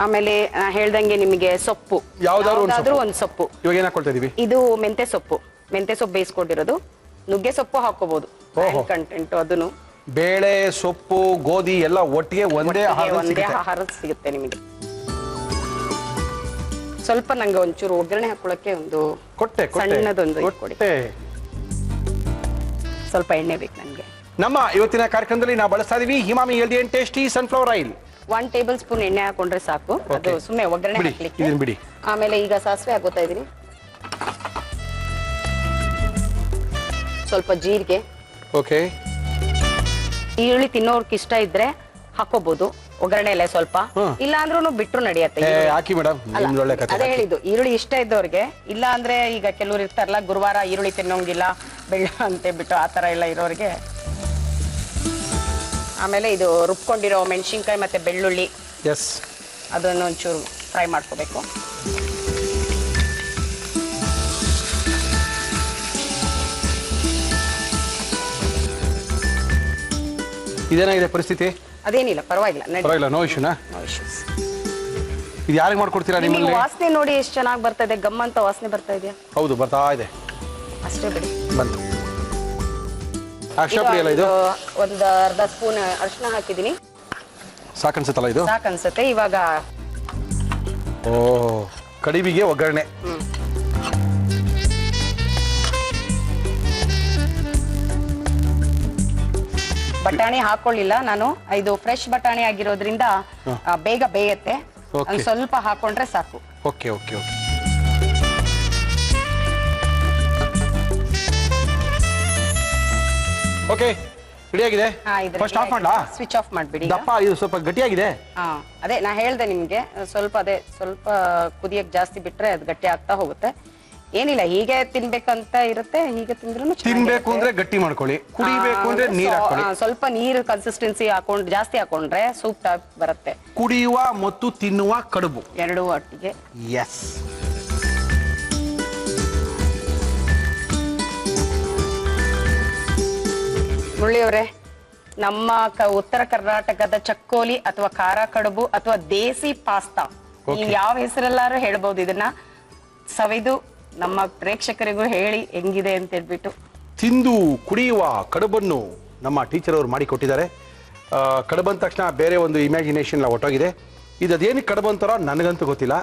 ಆಮೇಲೆ ಹೇಳ್ದಂಗೆ ನಿಮಗೆ ಸೊಪ್ಪು ಯಾವ್ದಾದ್ರು ಒಂದ್ ಸೊಪ್ಪು. ಇವಾಗ ಏನ್ ಹಾಕೊಳ್ತಾ ಇದೀವಿ? ಇದು ಮೆಂತೆ ಸೊಪ್ಪು ಬೇಯಿಸ್ಕೊಂಡಿರೋದು. ನುಗ್ಗೆ ಸೊಪ್ಪು ಹಾಕೋಬಹುದು, ಕಂಟೆಂಟ್. ಅದನ್ನು ಬೇಳೆ ಸೊಪ್ಪು ಗೋಧಿ ಎಲ್ಲ ಒಟ್ಟಿಗೆ ಒಂದೇ ಆಹಾರ ಸಿಗುತ್ತೆ ನಿಮಗೆ. ಸ್ವಲ್ಪ ನಂಗೆ ಒಂಚೂರು ಒಗ್ಗರಣೆ ಹಾಕೊಳ್ಳಕ್ಕೆ ಒಂದು ಸಣ್ಣದೊಂದು ಕೊಡಿ. ಸ್ವಲ್ಪ ಎಣ್ಣೆ ಬೇಕು ನನಗೆ. ನಮ್ಮ ಇವತ್ತಿನ ಕಾರ್ಯಕ್ರಮದಲ್ಲಿ ನಾವು ಬಳಸ್ತಾ ಇದೀವಿ Emami healthy and tasty sunflower oil. 1 tablespoon ಎಣ್ಣೆ ಹಾಕೊಂಡ್ರೆ ಸಾಕು, ಅದು ಸುಮ್ಮನೆ ಒಗ್ಗರಣೆ ಹಾಕ್ಲಿಕ್ಕೆ. ಆಮೇಲೆ ಈಗ ಸಾಸಿವೆ ಹಾಕೋತಾ ಇದೀನಿ. ಸ್ವಲ್ಪ ಜೀರಿಗೆ. ಈರುಳ್ಳಿ ತಿನ್ನೋರ್ಗೆ ಇಷ್ಟ ಇದ್ರೆ ಹಾಕೋಬಹುದು ಒಗ್ಗರಣೆ ಎಲ್ಲ ಸ್ವಲ್ಪ, ಇಲ್ಲ ಅಂದ್ರೂ ಬಿಟ್ರು ನಡೆಯತ್ತೆ. ಅದೇ ಹೇಳಿದ್ದು, ಈರುಳ್ಳಿ ಇಷ್ಟ ಇದ್ದವ್ರಿಗೆ. ಇಲ್ಲ ಅಂದ್ರೆ ಈಗ ಕೆಲವ್ರು ಇರ್ತಾರಲ್ಲ, ಗುರುವಾರ ಈರುಳ್ಳಿ ತಿನ್ನೋಂಗಿಲ್ಲ ಬೆಳ್ಳ ಅಂತ ಬಿಟ್ಟು ಆತರ ಎಲ್ಲ ಇರೋರಿಗೆ. ಆಮೇಲೆ ಇದು ರುಬ್ಕೊಂಡಿರೋ ಮೆಣಸಿನ್ಕಾಯಿ ಮತ್ತೆ ಬೆಳ್ಳುಳ್ಳಿ, ಅದನ್ನು ಒಂಚೂರು ಫ್ರೈ ಮಾಡ್ಕೋಬೇಕು. ಇದೇನಾಗಿದೆ ಪರಿಸ್ಥಿತಿ? ಅದೇನಿಲ್ಲ, ಪರವಾಗಿಲ್ಲ. ನೋ ಇಶ್ಯೂನಾ? ಇದು ಯಾರಿಗೆ ಮಾಡ್ಕೊಡ್ತೀರಾ? ನಿಮ್ಮಲ್ಲಿ ವಾಸನೆ ನೋಡಿ ಎಷ್ಟು ಚೆನ್ನಾಗಿ ಬರ್ತಾ ಇದೆ, ಗಮ್ಮಂತ ವಾಸನೆ ಬರ್ತಾ ಇದೆಯಾ? ಹೌದು, ಬರ್ತಾ ಇದೆ. ಅಷ್ಟೇ ಬಿಡಿ, ಬಂತು. ಇದು ಒಂದು ಅರ್ಧ ಸ್ಪೂನ್ ಅರಿಶಿನ ಹಾಕಿದೀನಿ. ಸಾಕನ್ಸುತ್ತಲ್ಲ ಇದು? ಸಾಕನ್ಸುತ್ತೆ. ಇವಾಗ ಕಡಿಬಿಗೆ ಒಗ್ಗರಣೆ. ಬಟಾಣಿ ಹಾಕೊಳ್ಳಿಲ್ಲ ನಾನು, ಇದು ಫ್ರೆಶ್ ಬಟಾಣಿ ಆಗಿರೋದ್ರಿಂದ ಬೇಗ ಬೇಯತ್ತೆ. ಸ್ವಲ್ಪ ಹಾಕೊಂಡ್ರೆ ಸಾಕು. ರೆಡಿ ಆಗಿದೆ. ಫಸ್ಟ್ ಆಫ್ ಮಾಡ್ಲಾ? ಸ್ವಿಚ್ ಆಫ್ ಮಾಡ್ಬಿಡಿ. ದಪ್ಪ ಇದು ಸ್ವಲ್ಪ ಗಟ್ಟಿಯಾಗಿದೆ. ಅದೇ ನಾ ಹೇಳ್ದೆ ನಿಮ್ಗೆ, ಸ್ವಲ್ಪ ಕುದಿಯಕ್ ಜಾಸ್ತಿ ಬಿಟ್ರೆ ಅದು ಗಟ್ಟಿ ಆಗ್ತಾ ಹೋಗುತ್ತೆ. ಏನಿಲ್ಲ, ಹೀಗೆ ತಿನ್ಬೇಕಂತ ಇರುತ್ತೆ. ಹೀಗೆ ತಿಂದ್ರೂ ತಿನ್ಬೇಕು ಅಂದ್ರೆ ಗಟ್ಟಿ ಮಾಡ್ಕೊಳ್ಳಿ, ಕುಡಿಬೇಕು ಅಂದ್ರೆ ನೀರ್ ಹಾಕೊಳ್ಳಿ. ಸ್ವಲ್ಪ ನೀರು ಕನ್ಸಿಸ್ಟೆನ್ಸಿ ಜಾಸ್ತಿ ಹಾಕೊಂಡ್ರೆ ಸೂಪ್ ಟೈಪ್ ಬರುತ್ತೆ. ಕುಡಿಯುವ ಮತ್ತು ತಿನ್ನುವ ಕಡುಬು ಎರಡೂ ಒಟ್ಟಿಗೆ. ಮುರಳಿಯವರೇ, ನಮ್ಮ ಉತ್ತರ ಕರ್ನಾಟಕದ ಚಕ್ಕೋಲಿ ಅಥವಾ ಖಾರ ಕಡುಬು ಅಥವಾ ದೇಸಿ ಪಾಸ್ತಾ, ಯಾವ ಹೆಸರೆಲ್ಲಾರು ಹೇಳ್ಬಹುದು. ಇದನ್ನ ಸವಿದು ನಮ್ಮ ಪ್ರೇಕ್ಷಕರಿಗೂ ಹೇಳಿ ಹೆಂಗಿದೆ ಅಂತ ಹೇಳ್ಬಿಟ್ಟು. ತಿಂದು ಕುಡಿಯುವ ಕಡುಬನ್ನು ನಮ್ಮ ಟೀಚರ್ ಅವರು ಮಾಡಿ ಕೊಟ್ಟಿದ್ದಾರೆ. ಕಡುಬು ಅಂದ ತಕ್ಷಣ ಬೇರೆ ಒಂದು ಇಮ್ಯಾಜಿನೇಷನ್ ಒಟ್ಟೋಗಿದೆ. ಇದು ಅದೇನಕ್ಕೆ ಕಡುಬು ಅಂತಾರೋ ನನಗಂತೂ ಗೊತ್ತಿಲ್ಲ.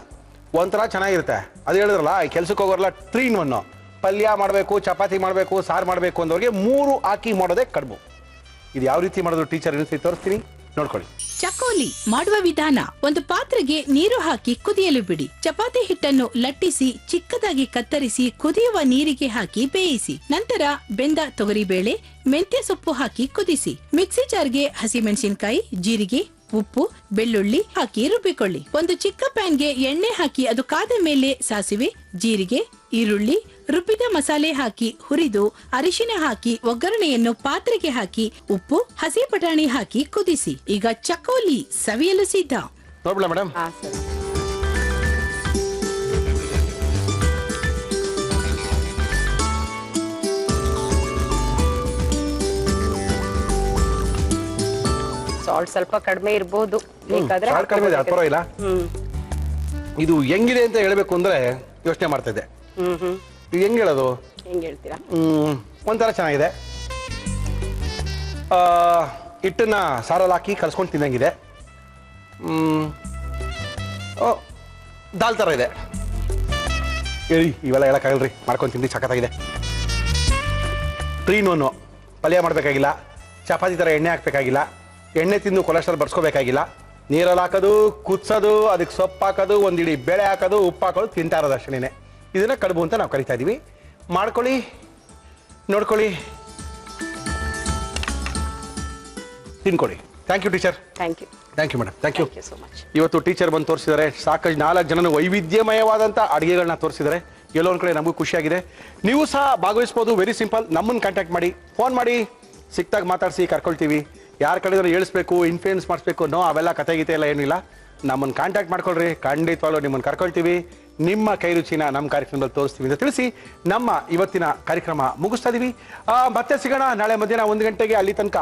ಒಂಥರ ಚೆನ್ನಾಗಿರುತ್ತೆ. ಅದು ಹೇಳಿದ್ರಲ್ಲ, ಕೆಲ್ಸಕ್ಕೆ ಹೋಗೋರಲ್ಲ 3 in 1. ಪಲ್ಯ ಮಾಡಬೇಕು, ಚಪಾತಿ ಮಾಡಬೇಕು, ಸಾರು ಮಾಡಬೇಕು ಅಂದವ್ರಿಗೆ 3 ಹಾಕಿ ಮಾಡೋದೇ ಕಡುಬು. ಇದು ಯಾವ ರೀತಿ ಮಾಡೋದು ಟೀಚರ್ ಇನ್ನೊಂದ್ಸರಿ ತೋರಿಸ್ತೀನಿ, ನೋಡ್ಕೊಳ್ಳಿ. ಚಕೋಲಿ ಮಾಡುವ ವಿಧಾನ: ಒಂದು ಪಾತ್ರೆಗೆ ನೀರು ಹಾಕಿ ಕುದಿಯಲು ಬಿಡಿ. ಚಪಾತಿ ಹಿಟ್ಟನ್ನು ಲಟ್ಟಿಸಿ ಚಿಕ್ಕದಾಗಿ ಕತ್ತರಿಸಿ ಕುದಿಯುವ ನೀರಿಗೆ ಹಾಕಿ ಬೇಯಿಸಿ. ನಂತರ ಬೆಂದ ತೊಗರಿಬೇಳೆ, ಮೆಂತ್ಯ ಸೊಪ್ಪು ಹಾಕಿ ಕುದಿಸಿ. ಮಿಕ್ಸಿ ಜಾರ್ಗೆ ಹಸಿಮೆಣಸಿನಕಾಯಿ, ಜೀರಿಗೆ, ಉಪ್ಪು, ಬೆಳ್ಳುಳ್ಳಿ ಹಾಕಿ ರುಬ್ಬಿಕೊಳ್ಳಿ. ಒಂದು ಚಿಕ್ಕ ಪ್ಯಾನ್ಗೆ ಎಣ್ಣೆ ಹಾಕಿ ಅದು ಕಾದ ಮೇಲೆ ಸಾಸಿವೆ, ಜೀರಿಗೆ, ಈರುಳ್ಳಿ, ರುಬ್ಬಿದ ಮಸಾಲೆ ಹಾಕಿ ಹುರಿದು ಅರಿಶಿನ ಹಾಕಿ ಒಗ್ಗರಣೆಯನ್ನು ಪಾತ್ರೆಗೆ ಹಾಕಿ ಉಪ್ಪು, ಹಸಿ ಬಟಾಣಿ ಹಾಕಿ ಕುದಿಸಿ. ಈಗ ಚಕೋಲಿ ಸವಿಯಲು ಸಿದ್ಧ. ನೋಡ್ಬಿಡ ಮೇಡಮ್. ಸಾಲ್ಟ್ ಸ್ವಲ್ಪ ಕಡಿಮೆ ಇರಬಹುದು, ಬೇಕಾದ್ರೆ ಕಡಿಮೆ ಇದೆ, ಪರವಾಗಿಲ್ಲ. ಇದು ಹೆಂಗಿದೆ ಅಂತ ಹೇಳ್ಬೇಕು ಅಂದ್ರೆ ಯೋಚನೆ ಮಾಡ್ತಾ ಇದ್ದೆ. ಇದು ಹೆಂಗ್ ಹೇಳೋದು? ಹೆಂಗ್ ಹೇಳ್ತೀರಾ? ಒಂಥರ ಚೆನ್ನಾಗಿದೆ. ಹಿಟ್ಟನ್ನ ಸಾರಲ್ಲಿ ಹಾಕಿ ಕಲ್ಸ್ಕೊಂಡು ತಿನ್ನಂಗಿದೆ. ದಾಲ್ ಥರ ಇದೆ. ಹೇಳಿ ಇವೆಲ್ಲ ಹೇಳಕ್ಕಾಗಲ್ರಿ, ಮಾಡ್ಕೊಂಡು ತಿಂದು ಸಖತ್ತಾಗಿದೆ. 3 in 1. ಪಲ್ಯ ಮಾಡಬೇಕಾಗಿಲ್ಲ, ಚಪಾತಿ ಥರ ಎಣ್ಣೆ ಹಾಕ್ಬೇಕಾಗಿಲ್ಲ, ಎಣ್ಣೆ ತಿಂದು ಕೊಲೆಸ್ಟ್ರಾಲ್ ಬರ್ಸ್ಕೋಬೇಕಾಗಿಲ್ಲ. ನೀರಲ್ಲಿ ಹಾಕೋದು, ಕುದಿಸೋದು, ಅದಕ್ಕೆ ಸೊಪ್ಪು ಹಾಕೋದು, ಒಂದಿಡಿ ಬೇಳೆ ಹಾಕೋದು, ಉಪ್ಪು ಹಾಕೋದು, ತಿಂತಾ ಇರೋದು ಅಷ್ಟೇನೆ. ಇದನ್ನ ಕಡುಬು ಅಂತ ನಾವು ಕರಿತಾ ಇದೀವಿ. ಮಾಡ್ಕೊಳ್ಳಿ, ನೋಡ್ಕೊಳ್ಳಿ, ತಿನ್ಕೊಳ್ಳಿ. Thank you teacher. Thank you. Thank you madam. Thank you so much. ಇವತ್ತು ಟೀಚರ್ ಬಂದು ತೋರಿಸಿದ್ದಾರೆ. ಸಾಕಷ್ಟು 4 ಜನನು ವೈವಿಧ್ಯಮಯವಾದಂಥ ಅಡುಗೆಗಳನ್ನ ತೋರಿಸಿದ್ದಾರೆ. ಎಲ್ಲೋ ಒಂದು ಕಡೆ ನಮಗೂ ಖುಷಿಯಾಗಿದೆ. ನೀವು ಸಹ ಭಾಗವಹಿಸ್ಬೋದು. Very simple. ನಮ್ಮನ್ನು ಕಾಂಟ್ಯಾಕ್ಟ್ ಮಾಡಿ, ಫೋನ್ ಮಾಡಿ, ಸಿಕ್ತಾಗ ಮಾತಾಡಿಸಿ ಕರ್ಕೊಳ್ತೀವಿ. ಯಾರ ಕಡೆ ಹೇಳಿಸ್ಬೇಕು, ಇನ್ಫ್ಲೂಯೆನ್ಸ್ ಮಾಡಿಸ್ಬೇಕು, ನೋ ಅವೆಲ್ಲ ಕತೆ ಗೀತೆ ಎಲ್ಲ ಏನಿಲ್ಲ. ನಮ್ಮನ್ನು ಕಾಂಟ್ಯಾಕ್ಟ್ ಮಾಡ್ಕೊಳ್ರಿ, ಖಂಡಿತವಾಗ್ಲೂ ನಿಮ್ಮನ್ನು ಕರ್ಕೊಳ್ತೀವಿ. ನಿಮ್ಮ ಕೈ ರುಚಿನ ನಮ್ಮ ಕಾರ್ಯಕ್ರಮದಲ್ಲಿ ತೋರಿಸ್ತೀವಿ ಅಂತ ತಿಳಿಸಿ ನಮ್ಮ ಇವತ್ತಿನ ಕಾರ್ಯಕ್ರಮ ಮುಗಿಸ್ತಾ ಇದೀವಿ. ಮತ್ತೆ ಸಿಗೋಣ ನಾಳೆ ಮಧ್ಯಾಹ್ನ 1 ಗಂಟೆಗೆ. ಅಲ್ಲಿ ತನಕ